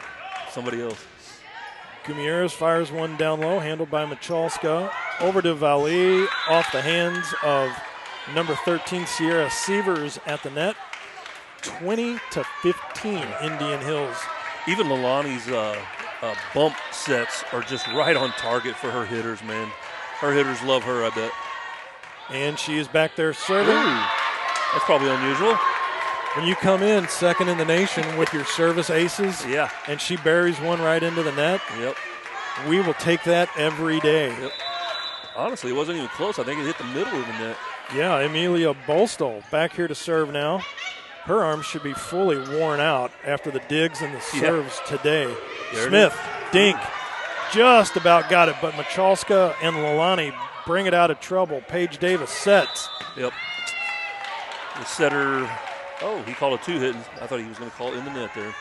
Speaker 17: somebody else.
Speaker 2: Gumieres fires one down low, handled by Michalska. Over to Vali, off the hands of number 13, Sierra Sievers at the net. 20-15, Indian Hills.
Speaker 17: Even Lalani's bump sets are just right on target for her hitters, man. Her hitters love her, I bet.
Speaker 2: And she is back there serving.
Speaker 17: Ooh, that's probably unusual.
Speaker 2: When you come in second in the nation with your service aces,
Speaker 17: yeah,
Speaker 2: and she buries one right into the net,
Speaker 17: yep,
Speaker 2: we will take that every day.
Speaker 17: Yep. Honestly, it wasn't even close. I think it hit the middle of the net.
Speaker 2: Yeah, Amelia Bolstol back here to serve now. Her arms should be fully worn out after the digs and the serves today. Smith, dink, just about got it, but Michalska and Lalani bring it out of trouble. Paige Davis sets.
Speaker 17: Yep. The setter, he called a two-hit. I thought he was going to call it in the net there.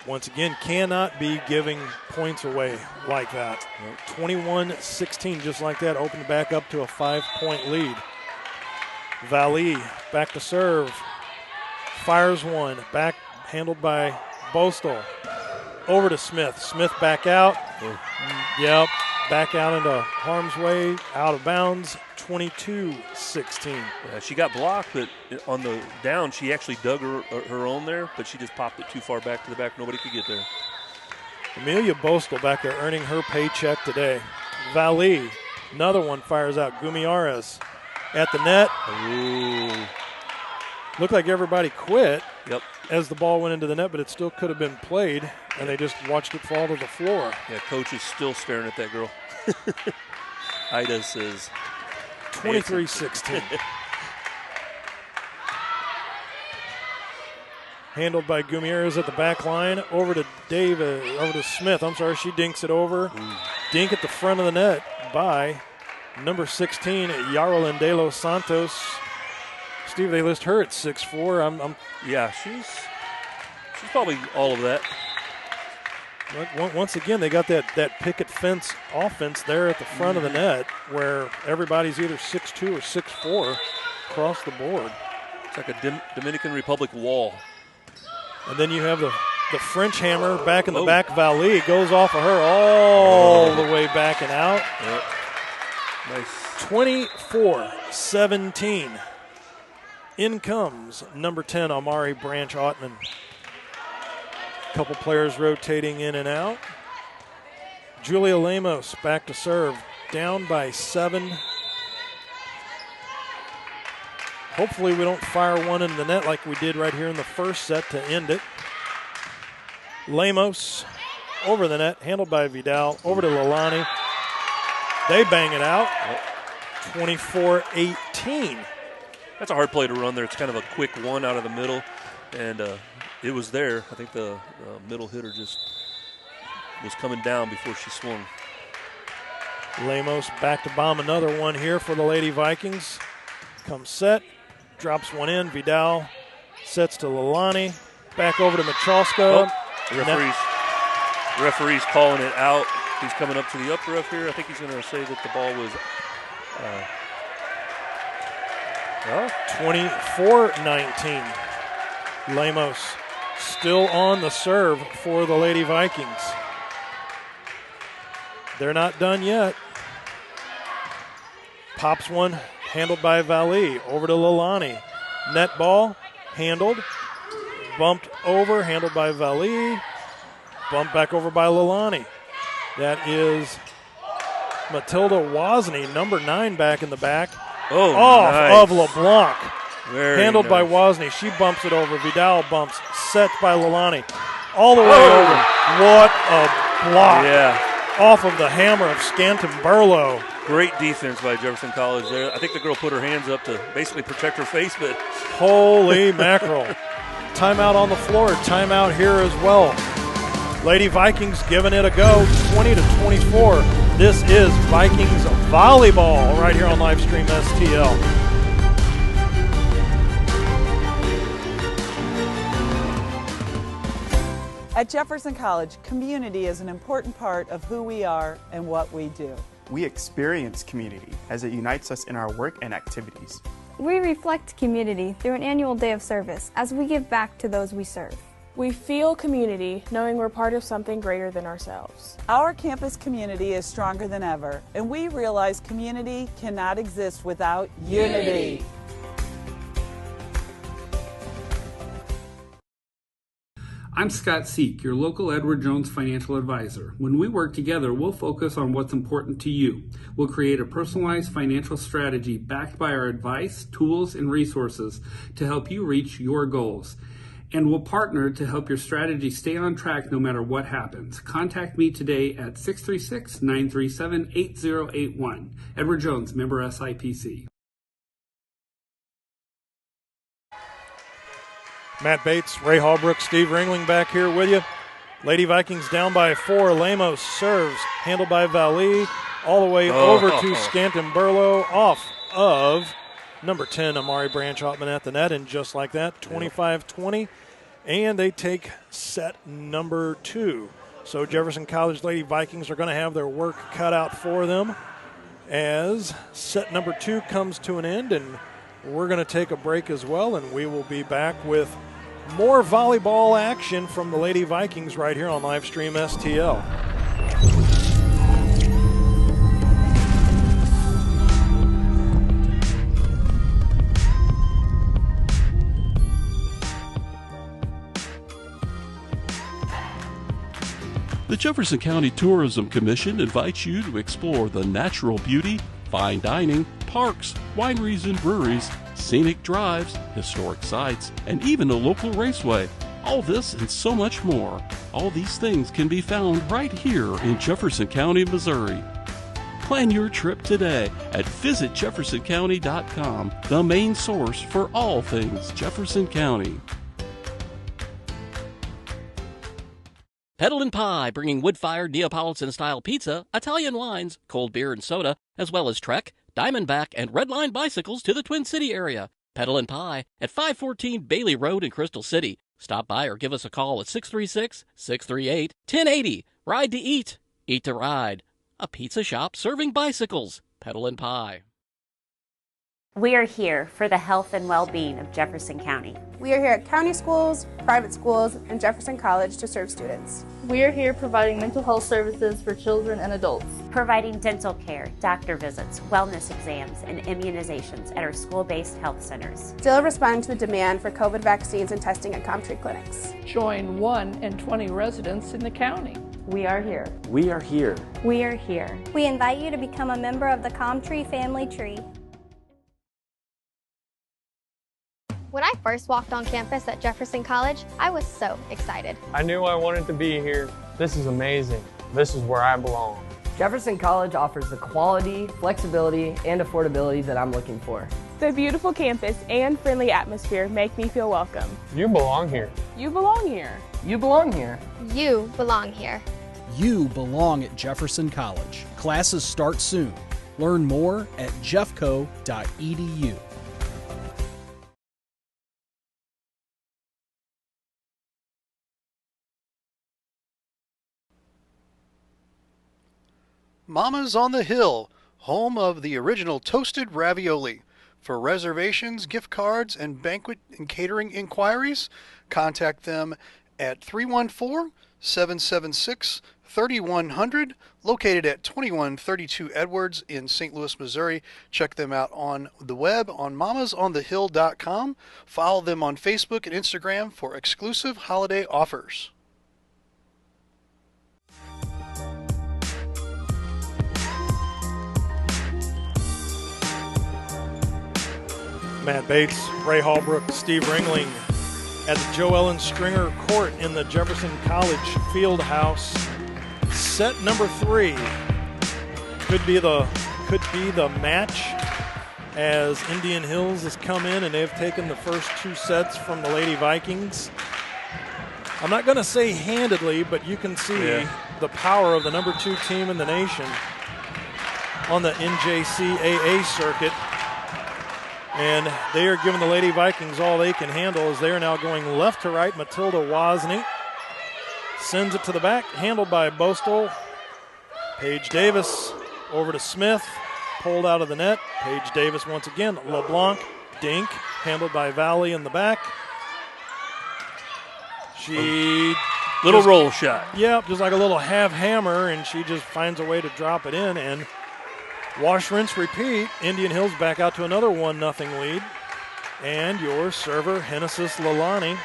Speaker 2: Once again, cannot be giving points away like that. 21-16, just like that, opened back up to a 5-point lead. Valley back to serve, fires one, back handled by Bostel. Over to Smith. Smith back out. Yep, back out into harm's way, out of bounds, 22-16.
Speaker 17: She got blocked, but on the down, she actually dug her own there, but she just popped it too far back to the back. Nobody could get there.
Speaker 2: Amelia Bostel back there earning her paycheck today. Valley, another one fires out. Gumiares at the net.
Speaker 17: Ooh.
Speaker 2: Looked like everybody quit
Speaker 17: Yep.
Speaker 2: as the ball went into the net, but it still could have been played, and they just watched it fall to the floor.
Speaker 17: Yeah, coach is still staring at that girl. Ida says
Speaker 2: 23-16. Handled by Gumiares at the back line. Over to Smith. I'm sorry, she dinks it over.
Speaker 17: Ooh.
Speaker 2: Dink at the front of the net by number 16, Yarolyn De Los Santos. Steve, they list her at 6'4".
Speaker 17: Yeah, she's probably all of that.
Speaker 2: Once again, they got that picket fence offense there at the front of the net where everybody's either 6'2" or 6'4" across the board.
Speaker 17: It's like a Dominican Republic wall.
Speaker 2: And then you have the French hammer back in the back. Valley goes off of her all the way back and out.
Speaker 17: Yep. Nice.
Speaker 2: 24-17. In comes number 10, Amari Branch Ottman. Couple players rotating in and out. Julia Lemos back to serve, down by 7. Hopefully we don't fire one in the net like we did right here in the first set to end it. Lemos over the net, handled by Vidal, over to Lalani. They bang it out. 24-18.
Speaker 17: That's a hard play to run there. It's kind of a quick one out of the middle, and it was there. I think the middle hitter just was coming down before she swung.
Speaker 2: Lemos back to bomb another one here for the Lady Vikings. Comes set, drops one in. Vidal sets to Lalani. Back over to Michalska.
Speaker 17: The referee's calling it out. He's coming up to the upper ref here. I think he's going to say that the ball was
Speaker 2: 24-19. Lemos still on the serve for the Lady Vikings. They're not done yet. Pops one, handled by Valley. Over to Lalani. Net ball, handled. Bumped over, handled by Valley. Bumped back over by Lalani. That is Matilda Wozni, number 9 back in the back. Off
Speaker 17: nice.
Speaker 2: of LeBlanc. Handled by
Speaker 17: nice.
Speaker 2: Wozni. She bumps it over. Vidal bumps. Set by Lalani. All the way over. What a block.
Speaker 17: Yeah.
Speaker 2: Off of the hammer of Stanton Burlow.
Speaker 17: Great defense by Jefferson College there. I think the girl put her hands up to basically protect her face, but
Speaker 2: holy mackerel. Timeout on the floor. Timeout here as well. Lady Vikings giving it a go, 20-24. This is Vikings volleyball right here on Livestream STL.
Speaker 7: At Jefferson College, community is an important part of who we are and what we do.
Speaker 8: We experience community as it unites us in our work and activities.
Speaker 9: We reflect community through an annual day of service as we give back to those we serve.
Speaker 11: We feel community knowing we're part of something greater than ourselves.
Speaker 7: Our campus community is stronger than ever, and we realize community cannot exist without unity.
Speaker 10: I'm Scott Seek, your local Edward Jones financial advisor. When we work together, we'll focus on what's important to you. We'll create a personalized financial strategy backed by our advice, tools, and resources to help you reach your goals. And we'll partner to help your strategy stay on track no matter what happens. Contact me today at 636-937-8081. Edward Jones, member SIPC.
Speaker 2: Matt Bates, Ray Hallbrook, Steve Ringling back here with you. Lady Vikings down by 4. Lemos serves, handled by Valley, all the way over to Scanton Burlow, off of number 10, Amari Branch-Altman at the net, and just like that, 25-20, and they take set number 2. So Jefferson College Lady Vikings are going to have their work cut out for them as set number 2 comes to an end, and we're going to take a break as well, and we will be back with more volleyball action from the Lady Vikings right here on Livestream STL.
Speaker 12: The Jefferson County Tourism Commission invites you to explore the natural beauty, fine dining, parks, wineries and breweries, scenic drives, historic sites, and even a local raceway. All this and so much more. All these things can be found right here in Jefferson County, Missouri. Plan your trip today at visitjeffersoncounty.com, the main source for all things Jefferson County.
Speaker 22: Pedal and Pie, bringing wood-fired Neapolitan-style pizza, Italian wines, cold beer and soda, as well as Trek, Diamondback, and Redline bicycles to the Twin City area. Pedal and Pie at 514 Bailey Road in Crystal City. Stop by or give us a call at 636-638-1080. Ride to eat, eat to ride. A pizza shop serving bicycles. Pedal and Pie.
Speaker 3: We are here for the health and well-being of Jefferson County.
Speaker 4: We are here at county schools, private schools, and Jefferson College to serve students.
Speaker 5: We are here providing mental health services for children and adults.
Speaker 3: Providing dental care, doctor visits, wellness exams, and immunizations at our school-based health centers.
Speaker 4: Still respond to the demand for COVID vaccines and testing at ComTree clinics.
Speaker 6: Join 1 in 20 residents in the county.
Speaker 14: We are here.
Speaker 18: We are here.
Speaker 9: We are here. We invite you to become a member of the ComTree family tree.
Speaker 13: When I first walked on campus at Jefferson College, I was so excited.
Speaker 23: I knew I wanted to be here. This is amazing. This is where I belong.
Speaker 14: Jefferson College offers the quality, flexibility, and affordability that I'm looking for.
Speaker 4: The beautiful campus and friendly atmosphere make me feel welcome.
Speaker 23: You belong here.
Speaker 4: You belong here.
Speaker 14: You belong here.
Speaker 13: You belong here.
Speaker 24: You belong at Jefferson College. Classes start soon. Learn more at jeffco.edu.
Speaker 1: Mama's on the Hill, home of the original toasted ravioli. For reservations, gift cards, and banquet and catering inquiries, contact them at 314-776-3100, located at 2132 Edwards in St. Louis, Missouri. Check them out on the web on mamasonthehill.com. Follow them on Facebook and Instagram for exclusive holiday offers.
Speaker 2: Matt Bates, Ray Hallbrook, Steve Ringling at the Joe Ellen Stringer Court in the Jefferson College Field House. Set number 3 could be the match, as Indian Hills has come in and they've taken the first 2 sets from the Lady Vikings. I'm not going to say handedly, but you can see the power of the number 2 team in the nation on the NJCAA circuit. And they are giving the Lady Vikings all they can handle as they are now going left to right. Matilda Wozni sends it to the back, handled by Bostel. Paige Davis over to Smith, pulled out of the net. Paige Davis once again. LeBlanc, dink, handled by Valley in the back. She
Speaker 17: little roll shot.
Speaker 2: Yep, just like a little half hammer, and she just finds a way to drop it in. And wash, rinse, repeat. Indian Hills back out to another 1-0 lead. And your server, Genesis Lalani,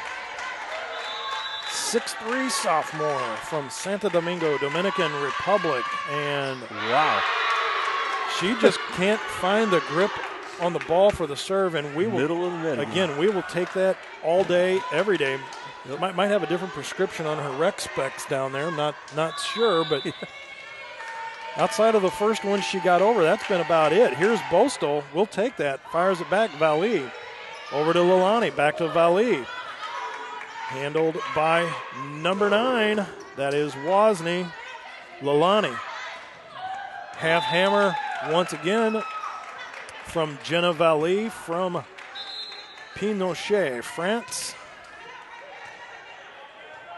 Speaker 2: 6'3" sophomore from Santo Domingo, Dominican Republic. And wow, she just can't find the grip on the ball for the serve, and we will,
Speaker 17: middle of the net
Speaker 2: again, we will take that all day, every day. Yep. Might have a different prescription on her rec specs down there. I'm not sure, but outside of the first one she got over, that's been about it. Here's Bostel. We'll take that. Fires it back. Valley. Over to Lalani. Back to Valley. Handled by number 9. That is Wozni. Lalani. Half hammer once again from Jenna Valley from Pinochet, France.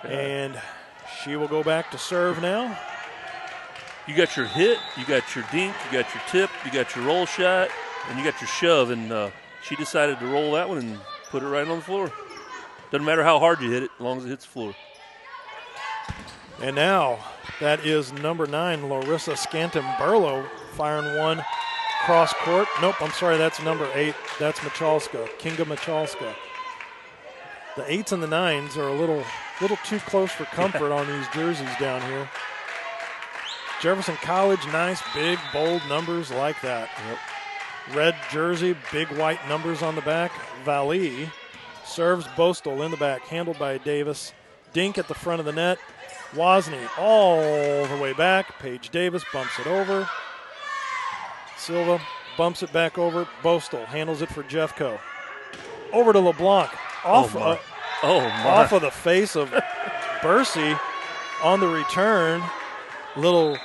Speaker 2: And she will go back to serve now.
Speaker 17: You got your hit, you got your dink, you got your tip, you got your roll shot, and you got your shove. And she decided to roll that one and put it right on the floor. Doesn't matter how hard you hit it, as long as it hits the floor.
Speaker 2: And now that is number 9, Larissa Scanton-Burlow, firing one cross court. Nope, I'm sorry, that's number 8. That's Michalska, Kinga Michalska. The 8s and the 9s are a little too close for comfort on these jerseys down here. Jefferson College, nice, big, bold numbers like that. Yep. Red jersey, big white numbers on the back. Valley serves Bostel in the back, handled by Davis. Dink at the front of the net. Wozni all the way back. Paige Davis bumps it over. Silva bumps it back over. Bostel handles it for Jeffco. Over to LeBlanc. Off of the face of Bursey on the return. Little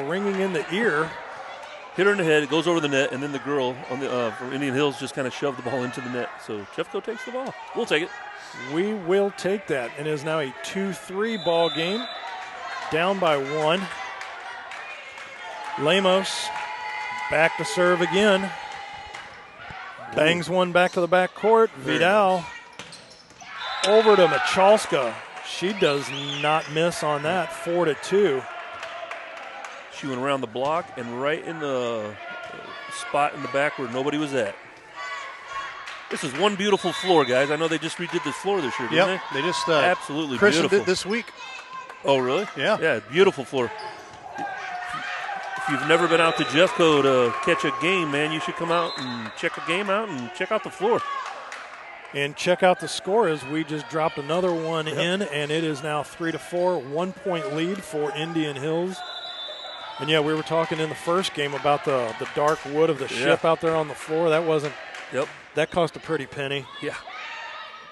Speaker 2: ringing in the ear.
Speaker 17: Hit her in the head. It goes over the net, and then the girl on the from Indian Hills just kind of shoved the ball into the net. So Jeffco takes the ball. We'll take it.
Speaker 2: We will take that. It is now a 2-3 ball game. Down by 1. Lemos back to serve again. Bangs one back to the back court. Vidal over to Michalska. She does not miss on that. 4-2.
Speaker 17: She went around the block and right in the spot in the back where nobody was at. This is one beautiful floor, guys. I know they just redid this floor this year, didn't they?
Speaker 1: They just
Speaker 17: absolutely
Speaker 1: christened
Speaker 17: beautiful.
Speaker 1: It this week.
Speaker 17: Oh, really?
Speaker 1: Yeah.
Speaker 17: Yeah, beautiful floor. If you've never been out to Jeffco to catch a game, man, you should come out and check a game out and check out the floor.
Speaker 2: And check out the score as we just dropped another one in, and it is now 3-4, 1 point lead for Indian Hills. And yeah, we were talking in the first game about the dark wood of the ship out there on the floor. That wasn't.
Speaker 17: Yep.
Speaker 2: That cost a pretty penny.
Speaker 17: Yeah.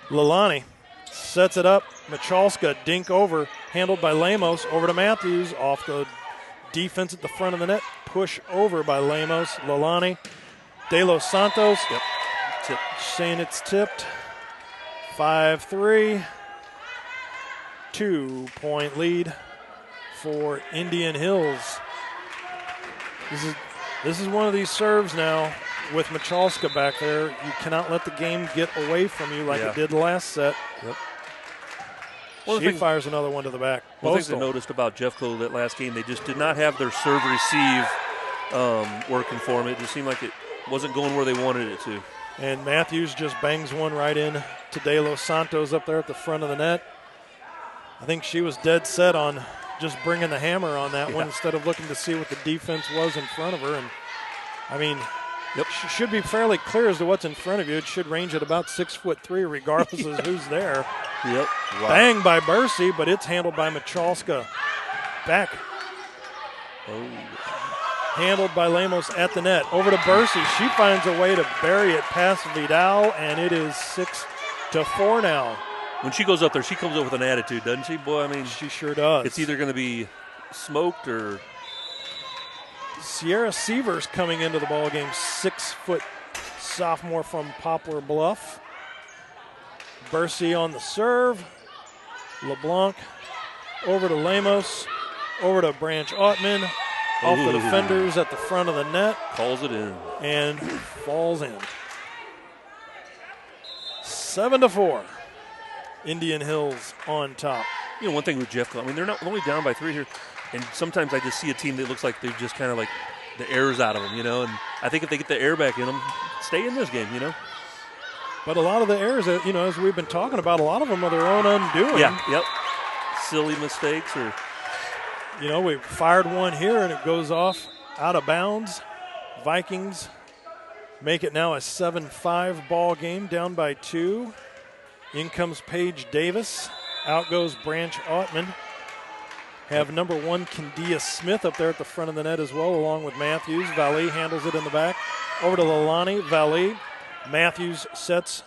Speaker 2: Lalani sets it up. Michalska dink over, handled by Lemos. Over to Matthews off the defense at the front of the net. Push over by Lemos. Lalani. De Los Santos.
Speaker 17: Yep. Tip.
Speaker 2: Saying it's tipped. 5-3. 2 point lead for Indian Hills. This is one of these serves now with Michalska back there. You cannot let the game get away from you like it did last set.
Speaker 17: Yep.
Speaker 2: She fires another one to the back.
Speaker 17: One of the things I noticed about Jeffco that last game, they just did not have their serve-receive working for them. It just seemed like it wasn't going where they wanted it to.
Speaker 2: And Matthews just bangs one right in to De Los Santos up there at the front of the net. I think she was dead set on just bringing the hammer on that one instead of looking to see what the defense was in front of her. And I mean, should be fairly clear as to what's in front of you. It should range at about 6'3", regardless of who's there.
Speaker 17: Yep. Wow.
Speaker 2: Bang by Bursey, but it's handled by Michalska. Back.
Speaker 17: Oh.
Speaker 2: Handled by Lemos at the net. Over to Bursey. She finds a way to bury it past Vidal, and it is 6-4 now.
Speaker 17: When she goes up there, she comes up with an attitude, doesn't she? Boy, I mean,
Speaker 2: she sure does.
Speaker 17: It's either going to be smoked or.
Speaker 2: Sierra Sievers coming into the ball game, 6-foot sophomore from Poplar Bluff. Bursey on the serve. LeBlanc over to Lemos, over to Branch Ottman, off the defenders at the front of the net.
Speaker 17: Calls it in.
Speaker 2: And falls in. 7-4. Indian Hills on top.
Speaker 17: You know, one thing with Jeffco, I mean, they're not only down by 3 here, and sometimes I just see a team that looks like they've just kind of like the air's out of them, you know, and I think if they get the air back in them, stay in this game, you know.
Speaker 2: But a lot of the errors, you know, as we've been talking about, a lot of them are their own undoing.
Speaker 17: Yeah, yep. silly mistakes or.
Speaker 2: You know, we fired one here and it goes off out of bounds. Vikings make it now a 7-5 ball game, down by 2. In comes Paige Davis. Out goes Branch Ottman. Have number 1 Kandia Smith up there at the front of the net as well, along with Matthews. Valley handles it in the back. Over to Lalani. Valley. Matthews sets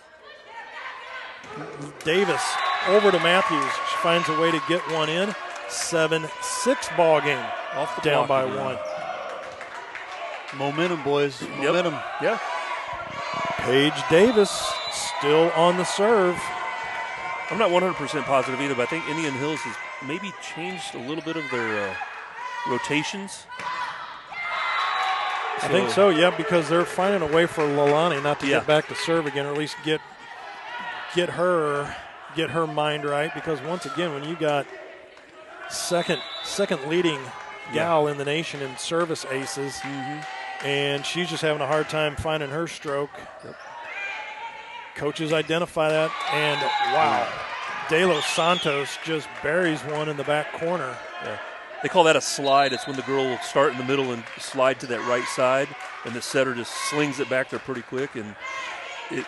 Speaker 2: Davis over to Matthews. She finds a way to get one in. 7-6 ball game.
Speaker 17: Off the
Speaker 2: down by
Speaker 17: again.
Speaker 2: 1.
Speaker 1: Momentum, boys. Momentum.
Speaker 17: Yeah.
Speaker 2: Paige Davis still on the serve.
Speaker 17: I'm not 100% positive either, but I think Indian Hills has maybe changed a little bit of their rotations.
Speaker 2: I think so, yeah, because they're finding a way for Lalani not to get back to serve again, or at least get her mind right. Because once again, when you got second leading gal in the nation in service aces, and she's just having a hard time finding her stroke. Coaches identify that, and wow, De Los Santos just buries one in the back corner.
Speaker 17: Yeah. They call that a slide. It's when the girl will start in the middle and slide to that right side, and the setter just slings it back there pretty quick. And if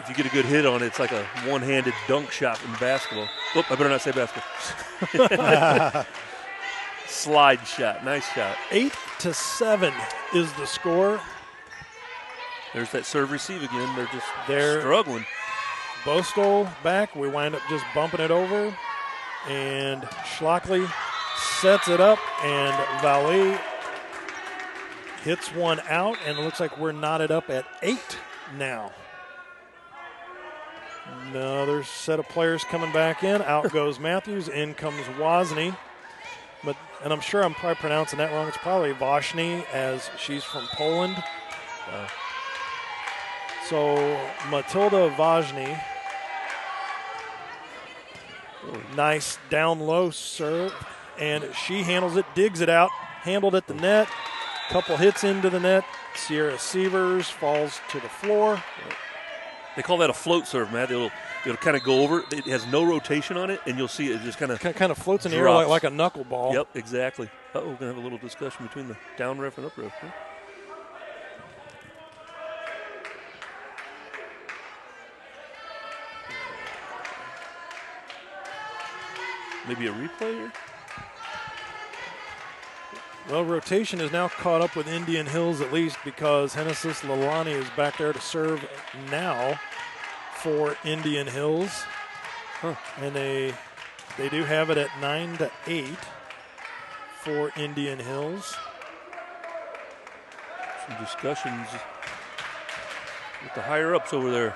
Speaker 17: you get a good hit on it, it's like a one-handed dunk shot in basketball. Oh, I better not say basketball. Slide shot. Nice shot.
Speaker 2: 8-7 is the score.
Speaker 17: There's that serve receive again. They're just struggling.
Speaker 2: Bostol back. We wind up just bumping it over. And Schlockley sets it up, and Valley hits one out, and it looks like we're knotted up at 8 now. Another set of players coming back in. Out goes Matthews. In comes Wozni. And I'm sure I'm probably pronouncing that wrong. It's probably Wozni, as she's from Poland. So Matilda Wozni. Nice down low serve. And she handles it, digs it out, handled at the net. Couple hits into the net. Sierra Sievers falls to the floor.
Speaker 17: They call that a float serve, Matt. It'll kind of go over. It has no rotation on it, and you'll see it just kind of
Speaker 2: floats in the air like a knuckleball.
Speaker 17: Yep, exactly. We're going to have a little discussion between the down ref and up ref. Huh? Maybe a replay here?
Speaker 2: Well, rotation is now caught up with Indian Hills at least, because Genesis Lalani is back there to serve now for Indian Hills. And they do have it at 9-8 for Indian Hills.
Speaker 17: Some discussions with the higher-ups over there.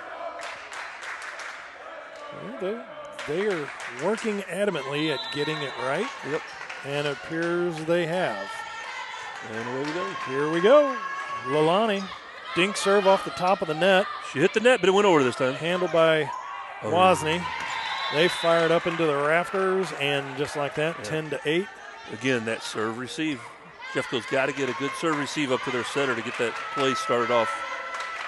Speaker 2: Well, they are working adamantly at getting it right.
Speaker 17: Yep.
Speaker 2: And it appears they have.
Speaker 17: And away we go.
Speaker 2: Here we go. Lalani, dink serve off the top of the net.
Speaker 17: She hit the net, but it went over this time.
Speaker 2: Handled by Wozni. They fired up into the rafters, and just like that, 10-8.
Speaker 17: Again, that serve receive. Jeffco's got to get a good serve receive up to their setter to get that play started off.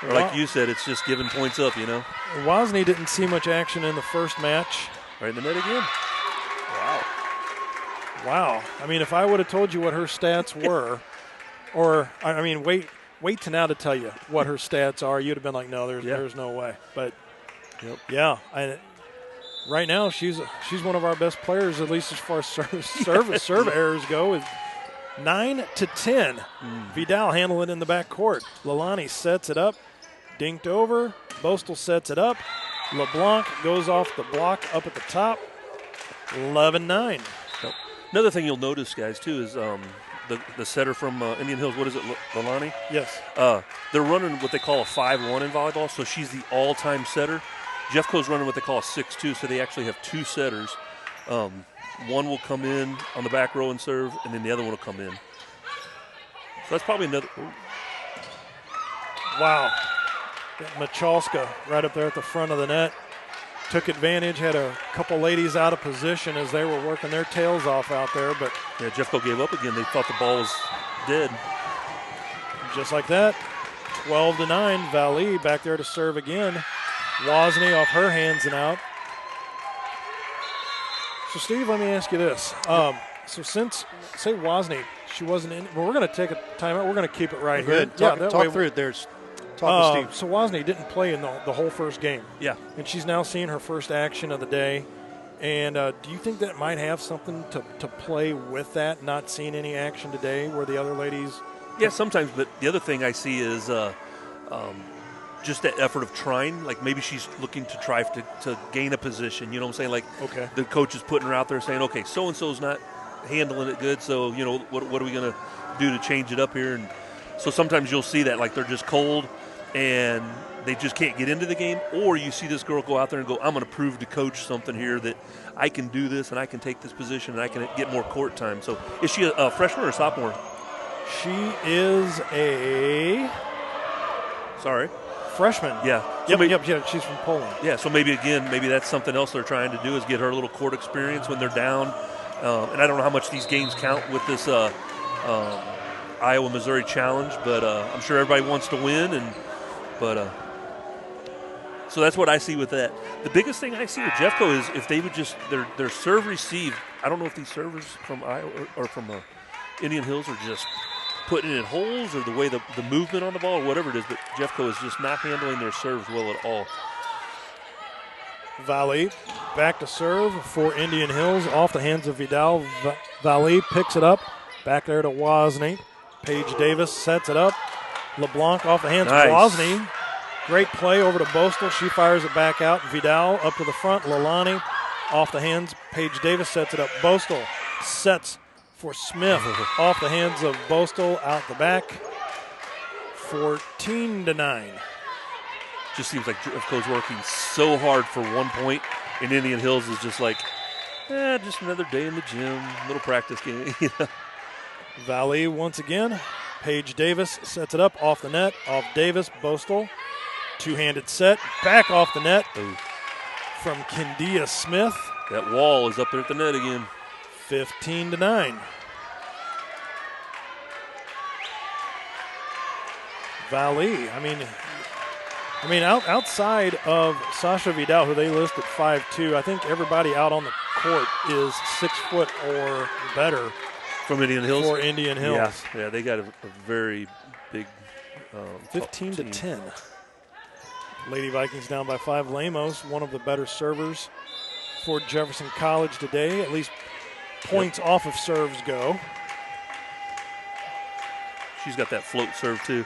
Speaker 17: Or like you said, it's just giving points up, you know.
Speaker 2: Wozni didn't see much action in the first match.
Speaker 17: Right in the net again.
Speaker 2: Wow. I mean, if I would have told you what her stats were, or, I mean, wait to now to tell you what her stats are, you'd have been like, no, there's no way. But, right now she's one of our best players, at least as far as serve errors go. 9-10. Vidal handled it in the back court. Lalani sets it up, dinked over. Bostol sets it up. LeBlanc goes off the block up at the top. 11-9.
Speaker 17: Another thing you'll notice, guys, too, is the setter from Indian Hills. What is it, Lalani?
Speaker 2: Yes.
Speaker 17: They're running what they call a 5-1 in volleyball, so she's the all-time setter. Jeffco's running what they call a 6-2, so they actually have 2 setters. One will come in on the back row and serve, and then the other one will come in. So that's probably another.
Speaker 2: Wow. Machalska right up there at the front of the net. Took advantage, had a couple ladies out of position as they were working their tails off out there. But
Speaker 17: yeah, Jeffco gave up again. They thought the ball was dead.
Speaker 2: Just like that, 12-9. Valley back there to serve again. Wozni off her hands and out. So, Steve, let me ask you this. So since, say, Wozni, she wasn't in, well, we're going to take a timeout. We're going to keep it right here.
Speaker 1: Good. Talk through it. Talk with Steve.
Speaker 2: So Wozni didn't play in the whole first game.
Speaker 17: Yeah.
Speaker 2: And she's now seeing her first action of the day. And do you think that might have something to play with that, not seeing any action today where the other ladies?
Speaker 17: Yeah, sometimes. But the other thing I see is just that effort of trying. Like maybe she's looking to try to gain a position. You know what I'm saying? Like the coach is putting her out there saying, okay, so-and-so's not handling it good, so, you know, what are we going to do to change it up here? And so sometimes you'll see that, like they're just cold and they just can't get into the game, or you see this girl go out there and go, I'm going to prove to coach something here that I can do this and I can take this position and I can get more court time. So is she a freshman or a sophomore?
Speaker 2: She is a freshman.
Speaker 17: Yeah.
Speaker 2: Yep, she's from Poland.
Speaker 17: Yeah, so maybe that's something else they're trying to do is get her a little court experience when they're down. And I don't know how much these games count with this Iowa-Missouri challenge, but I'm sure everybody wants to win. So that's what I see with that. The biggest thing I see with Jeffco is if they would just their serve receive. I don't know if these servers from Iowa or from Indian Hills are just putting it in holes or the way the movement on the ball or whatever it is, but Jeffco is just not handling their serves well at all.
Speaker 2: Valley back to serve for Indian Hills off the hands of Vidal. Valley picks it up. Back there to Wozni. Paige Davis sets it up. LeBlanc off the hands of Wozni. Great play over to Boastal. She fires it back out. Vidal up to the front. Lalani off the hands. Paige Davis sets it up. Boastal sets for Smith off the hands of Boastal out the back. 14-9.
Speaker 17: Just seems like Jeffco's working so hard for 1 point, and Indian Hills is just like, just another day in the gym, little practice game.
Speaker 2: Valley once again. Paige Davis sets it up off the net, off Davis, Boastal. Two-handed set, back off the net from Kendia Smith.
Speaker 17: That wall is up there at the net again.
Speaker 2: 15-9. Valley, I mean, outside of Sasha Vidal, who they list at 5'2", I think everybody out on the court is 6 foot or better.
Speaker 17: From Indian Hills?
Speaker 2: For Indian Hills.
Speaker 17: Yeah, they got a very big
Speaker 2: 15-10. Lady Vikings down by 5. Lemos, one of the better servers for Jefferson College today. At least points off of serves go.
Speaker 17: She's got that float serve, too.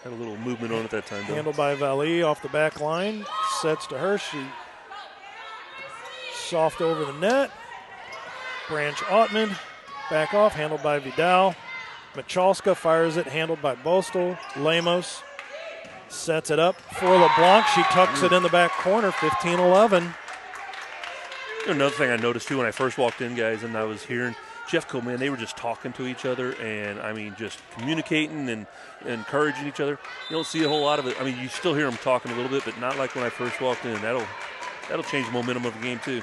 Speaker 17: Had a little movement on it that time, though.
Speaker 2: Handled by Valley off the back line. Sets to her. She soft over the net. Branch Ottman back off. Handled by Vidal. Michalska fires it. Handled by Boastal. Lemos sets it up for LeBlanc. She tucks it in the back corner. 15-11.
Speaker 17: Another thing I noticed, too, when I first walked in, guys, and I was hearing Jeffco, man, they were just talking to each other and, just communicating and encouraging each other. You don't see a whole lot of it. You still hear them talking a little bit, but not like when I first walked in. That'll change the momentum of the game, too.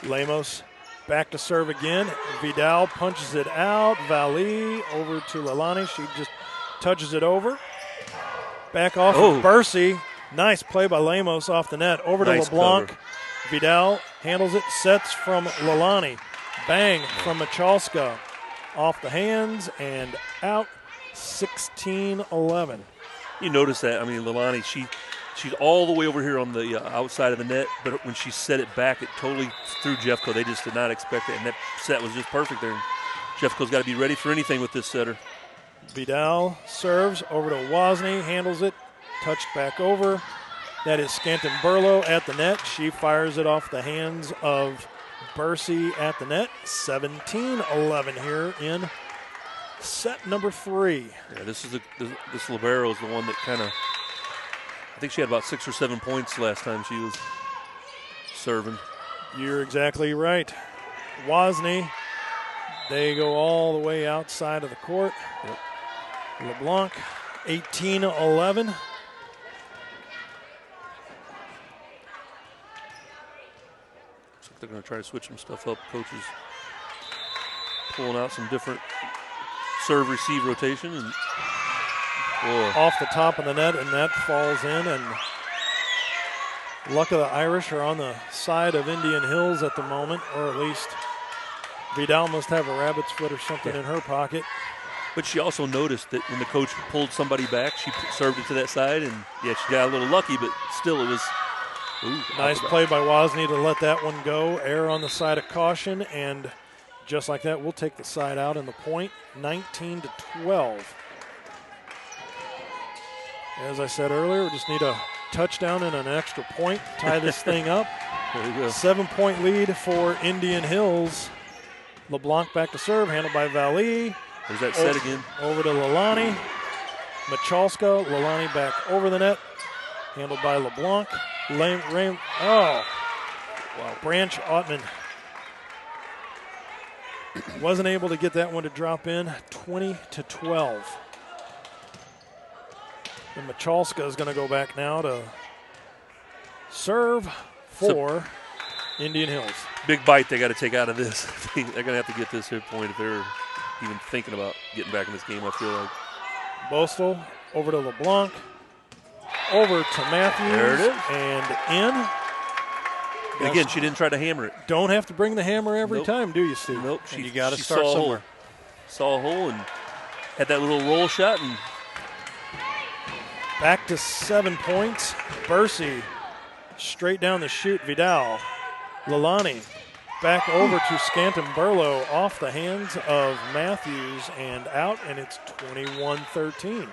Speaker 2: Lemos back to serve again. Vidal punches it out. Valley over to Lalani. She just touches it over. Back off of Bursey. Nice play by Lemos off the net. Over to LeBlanc.
Speaker 17: Cover.
Speaker 2: Vidal handles it, sets from Lalani. Bang from Michalska. Off the hands and out. 16-11.
Speaker 17: You notice that. Lalani, she's all the way over here on the outside of the net, but when she set it back, it totally threw Jeffco. They just did not expect it, and that set was just perfect there. Jeffco's got to be ready for anything with this setter.
Speaker 2: Vidal serves over to Wozni, handles it, touched back over. That is Scanton Burlow at the net. She fires it off the hands of Bursey at the net. 17-11 here in set number 3.
Speaker 17: Yeah, this libero is the one that kind of, I think she had about 6 or 7 points last time she was serving.
Speaker 2: You're exactly right. Wozni, they go all the way outside of the court.
Speaker 17: Yep.
Speaker 2: LeBlanc, 18-11.
Speaker 17: They're going to try to switch some stuff up. Coaches pulling out some different serve-receive rotation. And
Speaker 2: off the top of the net, and that falls in. And Luck of the Irish are on the side of Indian Hills at the moment, or at least Vidal must have a rabbit's foot or something in her pocket.
Speaker 17: But she also noticed that when the coach pulled somebody back, she served it to that side, and she got a little lucky, but still it was
Speaker 2: nice play by Wozni to let that one go. Error on the side of caution, and just like that, we'll take the side out in the point, 19-12. As I said earlier, we just need a touchdown and an extra point, tie this thing up.
Speaker 17: There you go.
Speaker 2: 7-point lead for Indian Hills. LeBlanc back to serve, handled by Valley.
Speaker 17: There's that set again.
Speaker 2: Over to Lalani. Machalska, Lalani back over the net, handled by LeBlanc. Wow. Branch Ottman wasn't able to get that one to drop in. 20-12. And Machalska is going to go back now to serve for Indian Hills.
Speaker 17: Big bite they got to take out of this. They're going to have to get this hit point if they're even thinking about getting back in this game, I feel like.
Speaker 2: Bostel over to LeBlanc. Over to Matthews.
Speaker 17: There it is.
Speaker 2: And in.
Speaker 17: And again, she didn't try to hammer it.
Speaker 2: Don't have to bring the hammer every time, do you, Steve?
Speaker 17: Nope.
Speaker 2: You got to start somewhere.
Speaker 17: Saw a hole and had that little roll shot. And
Speaker 2: back to 7 points. Bursey straight down the chute. Vidal. Lalani back over to Scanton-Burlow off the hands of Matthews and out, and it's 21-13.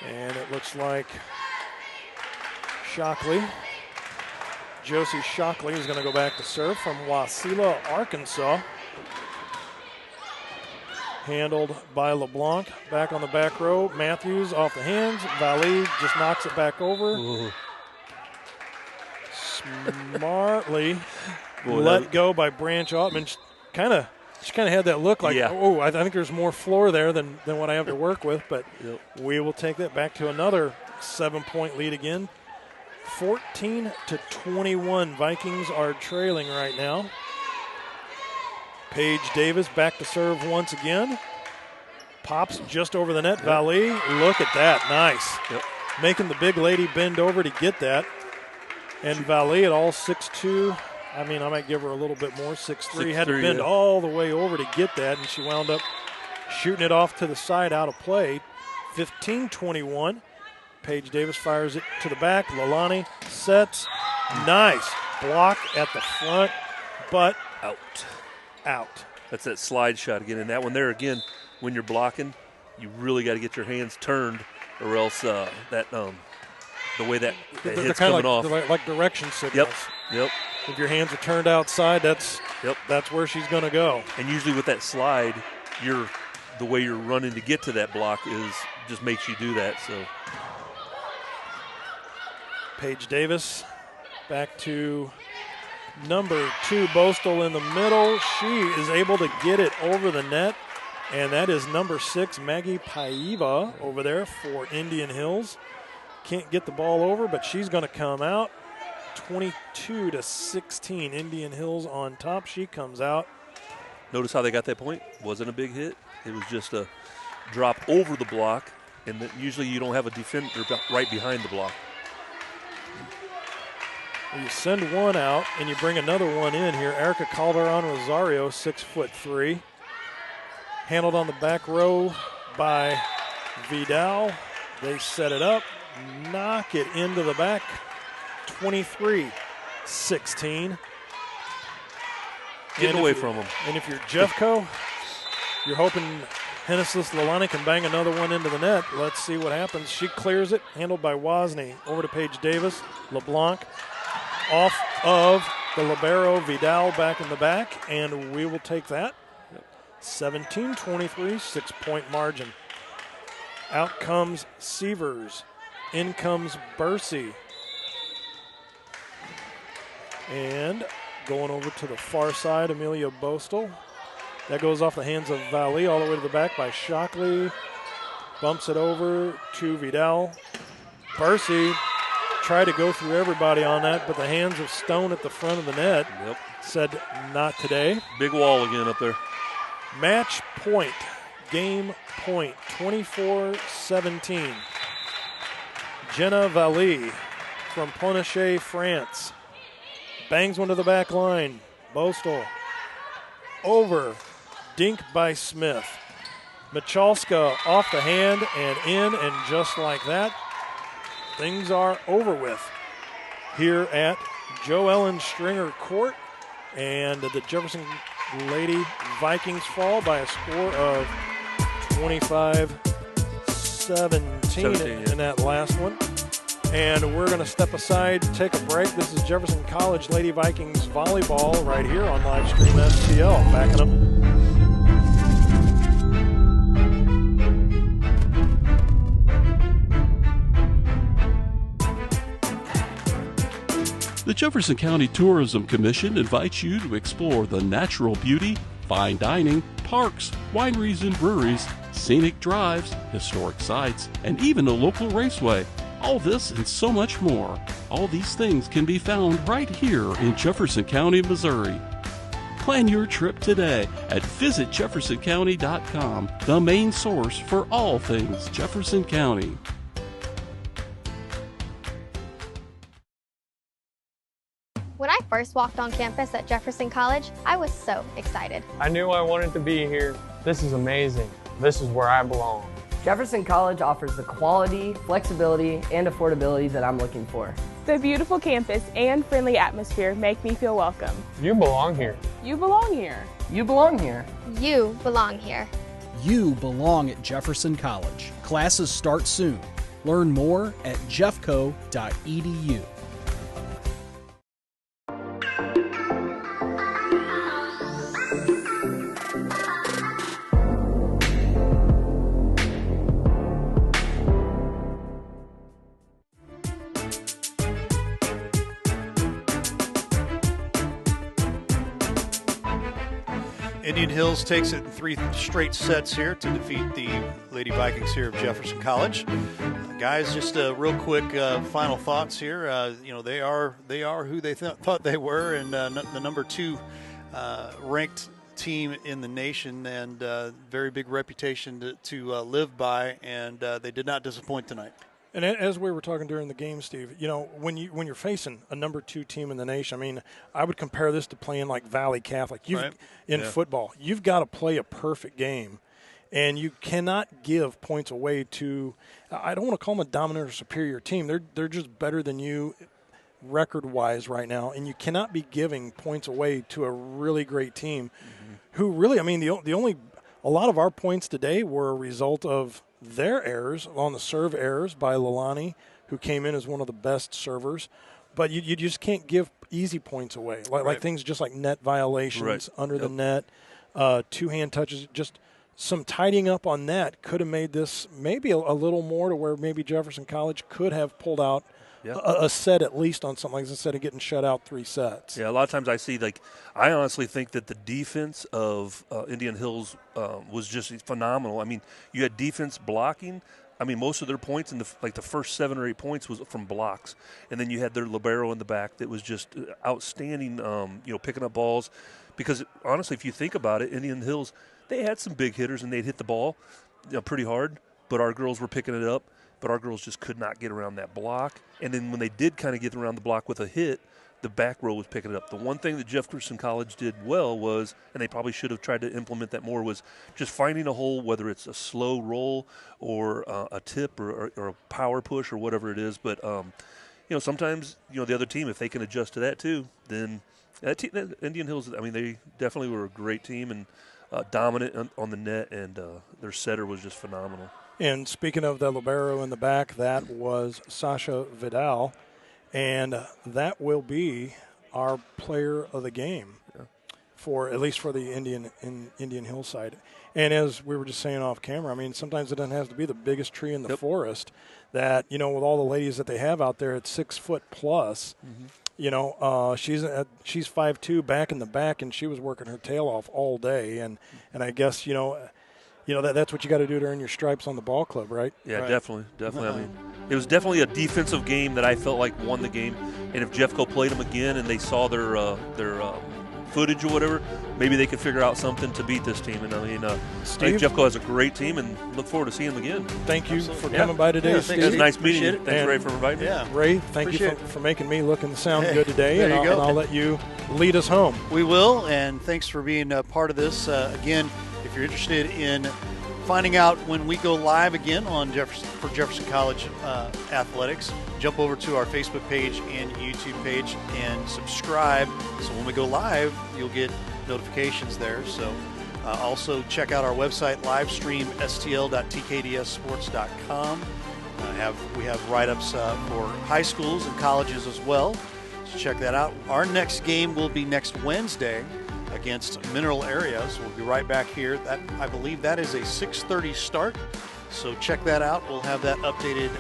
Speaker 2: And it looks like Josie Shockley is going to go back to serve from Wasilla, Arkansas. Handled by LeBlanc. Back on the back row. Matthews off the hands. Valley just knocks it back over.
Speaker 17: Ooh.
Speaker 2: Smartly let go by Branch Ottman. She kind of had that look like, I think there's more floor there than what I have to work with, but we will take that back to another 7-point lead again. 14-21. Vikings are trailing right now. Paige Davis back to serve once again. Pops just over the net. Valley, look at that. Nice. Making the big lady bend over to get that. And Valley at all 6'2". I mean, I might give her a little bit more. 6'3". Had to bend all the way over to get that, and she wound up shooting it off to the side out of play. 15-21. Paige Davis fires it to the back. Lalani sets. Nice block at the front, but out.
Speaker 17: That's that slide shot again. And that one there, again, when you're blocking, you really got to get your hands turned, or else the way that hit's coming off.
Speaker 2: Like direction signals.
Speaker 17: Yep.
Speaker 2: If your hands are turned outside, that's where she's going to go.
Speaker 17: And usually with that slide, the way you're running to get to that block just makes you do that. So
Speaker 2: Paige Davis back to number 2, Bostel in the middle. She is able to get it over the net, and that is number 6, Maggie Paiva over there for Indian Hills. Can't get the ball over, but she's going to come out. 22-16, Indian Hills on top. She comes out.
Speaker 17: Notice how they got that point? Wasn't a big hit. It was just a drop over the block, and usually you don't have a defender right behind the block.
Speaker 2: You send one out, and you bring another one in here. Erica Calderon Rosario, 6'3". Handled on the back row by Vidal. They set it up, knock it into the back. 23-16.
Speaker 17: Getting away from them.
Speaker 2: And if you're Jeffco, you're hoping Hennessy's Lalani can bang another one into the net. Let's see what happens. She clears it, handled by Wozni. Over to Paige Davis. LeBlanc off of the libero. Vidal back in the back, and we will take that. 17-23, 6-point margin. Out comes Sievers. In comes Bursey. And going over to the far side, Amelia Bostel. That goes off the hands of Valley all the way to the back by Shockley. Bumps it over to Vidal. Bursey tried to go through everybody on that, but the hands of Stone at the front of the net said not today.
Speaker 17: Big wall again up there.
Speaker 2: Match point, game point, 24-17. Jenna Vallee from Ponachet, France. Bangs one to the back line. Bostel over. Dink by Smith. Michalska off the hand and in, and just like that, things are over with here at Joe Ellen Stringer Court. And the Jefferson Lady Vikings fall by a score of 25-17 in that last one. And we're going to step aside, take a break. This is Jefferson College Lady Vikings volleyball right here on Livestream STL. Backing up.
Speaker 12: The Jefferson County Tourism Commission invites you to explore the natural beauty, fine dining, parks, wineries and breweries, scenic drives, historic sites, and even a local raceway. All this and so much more. All these things can be found right here in Jefferson County, Missouri. Plan your trip today at visitjeffersoncounty.com, the main source for all things Jefferson County.
Speaker 13: When I first walked on campus at Jefferson College, I was so excited.
Speaker 23: I knew I wanted to be here. This is amazing. This is where I belong.
Speaker 14: Jefferson College offers the quality, flexibility, and affordability that I'm looking for.
Speaker 11: The beautiful campus and friendly atmosphere make me feel welcome.
Speaker 23: You belong here.
Speaker 11: You belong here.
Speaker 14: You belong here.
Speaker 13: You belong here.
Speaker 24: You belong at Jefferson College. Classes start soon. Learn more at jeffco.edu.
Speaker 1: Indian Hills takes it in 3 straight sets here to defeat the Lady Vikings here of Jefferson College. Guys, just real quick final thoughts here. They are who they thought they were, and the number 2 ranked team in the nation, and very big reputation to live by, and they did not disappoint tonight.
Speaker 2: And as we were talking during the game, Steve, when you're facing a number 2 team in the nation, I mean, I would compare this to playing like Valley Catholic. Football, you've got to play a perfect game, and you cannot give points away to. I don't want to call them a dominant or superior team. They're just better than you record-wise right now, and you cannot be giving points away to a really great team. Who really, I mean, a lot of our points today were a result of their errors on the serve errors by Lalani, who came in as one of the best servers. But you just can't give easy points away, like things just like net violations under the net, 2-hand touches, just some tidying up on net could have made this maybe a little more to where maybe Jefferson College could have pulled out a set at least on something like this instead of getting shut out 3 sets.
Speaker 17: Yeah, a lot of times I see, I honestly think that the defense of Indian Hills was just phenomenal. I mean, you had defense blocking. I mean, most of their points in the first 7 or 8 points was from blocks. And then you had their libero in the back that was just outstanding, picking up balls. Because, honestly, if you think about it, Indian Hills, they had some big hitters and they'd hit the ball pretty hard, but our girls were picking it up. But our girls just could not get around that block. And then when they did kind of get around the block with a hit, the back row was picking it up. The one thing that Jefferson College did well was, and they probably should have tried to implement that more, was just finding a hole, whether it's a slow roll or a tip or a power push or whatever it is. But, sometimes, the other team, if they can adjust to that too, then Indian Hills, I mean, they definitely were a great team and dominant on the net, and their setter was just phenomenal.
Speaker 2: And speaking of the libero in the back, that was Sasha Vidal, and that will be our player of the game at least for the Indian Hillside. And as we were just saying off camera, I mean, sometimes it doesn't have to be the biggest tree in the forest. That with all the ladies that they have out there at 6 foot plus. She's 5'2", back in the back, and she was working her tail off all day. And I guess that's what you got to do to earn your stripes on the ball club, right?
Speaker 17: Yeah, right. Definitely. I mean, it was definitely a defensive game that I felt like won the game. And if Jeffco played them again and they saw their footage or whatever, maybe they could figure out something to beat this team. And I mean, I think Jeffco has a great team, and look forward to seeing them again.
Speaker 2: Thank you for coming by today, Steve.
Speaker 17: It was nice meeting you. Thanks,
Speaker 2: And
Speaker 17: Ray, for inviting me.
Speaker 1: Yeah.
Speaker 2: Ray, thank you for making me look and sound good today.
Speaker 1: There you go.
Speaker 2: And I'll let you lead us home.
Speaker 1: We will, and thanks for being a part of this. Again, if you're interested in finding out when we go live again on Jefferson College athletics, jump over to our Facebook page and YouTube page and subscribe. So when we go live, you'll get notifications there. So also check out our website, livestreamstl.tkdssports.com. We have write-ups for high schools and colleges as well. So check that out. Our next game will be next Wednesday against Mineral Areas. We'll be right back here. I believe that is a 6:30 start. So check that out. We'll have that updated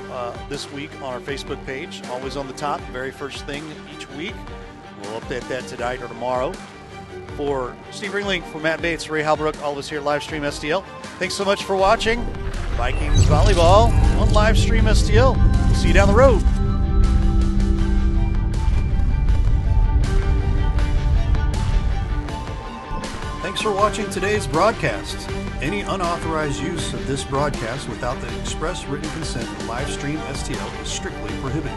Speaker 1: this week on our Facebook page. Always on the top, very first thing each week. We'll update that tonight or tomorrow. For Steve Ringling, for Matt Bates, Ray Halbrook, all of us here at Livestream STL. Thanks so much for watching Vikings Volleyball on Livestream STL. We'll see you down the road. Thanks for watching today's broadcast. Any unauthorized use of this broadcast without the express written consent of Livestream STL is strictly prohibited.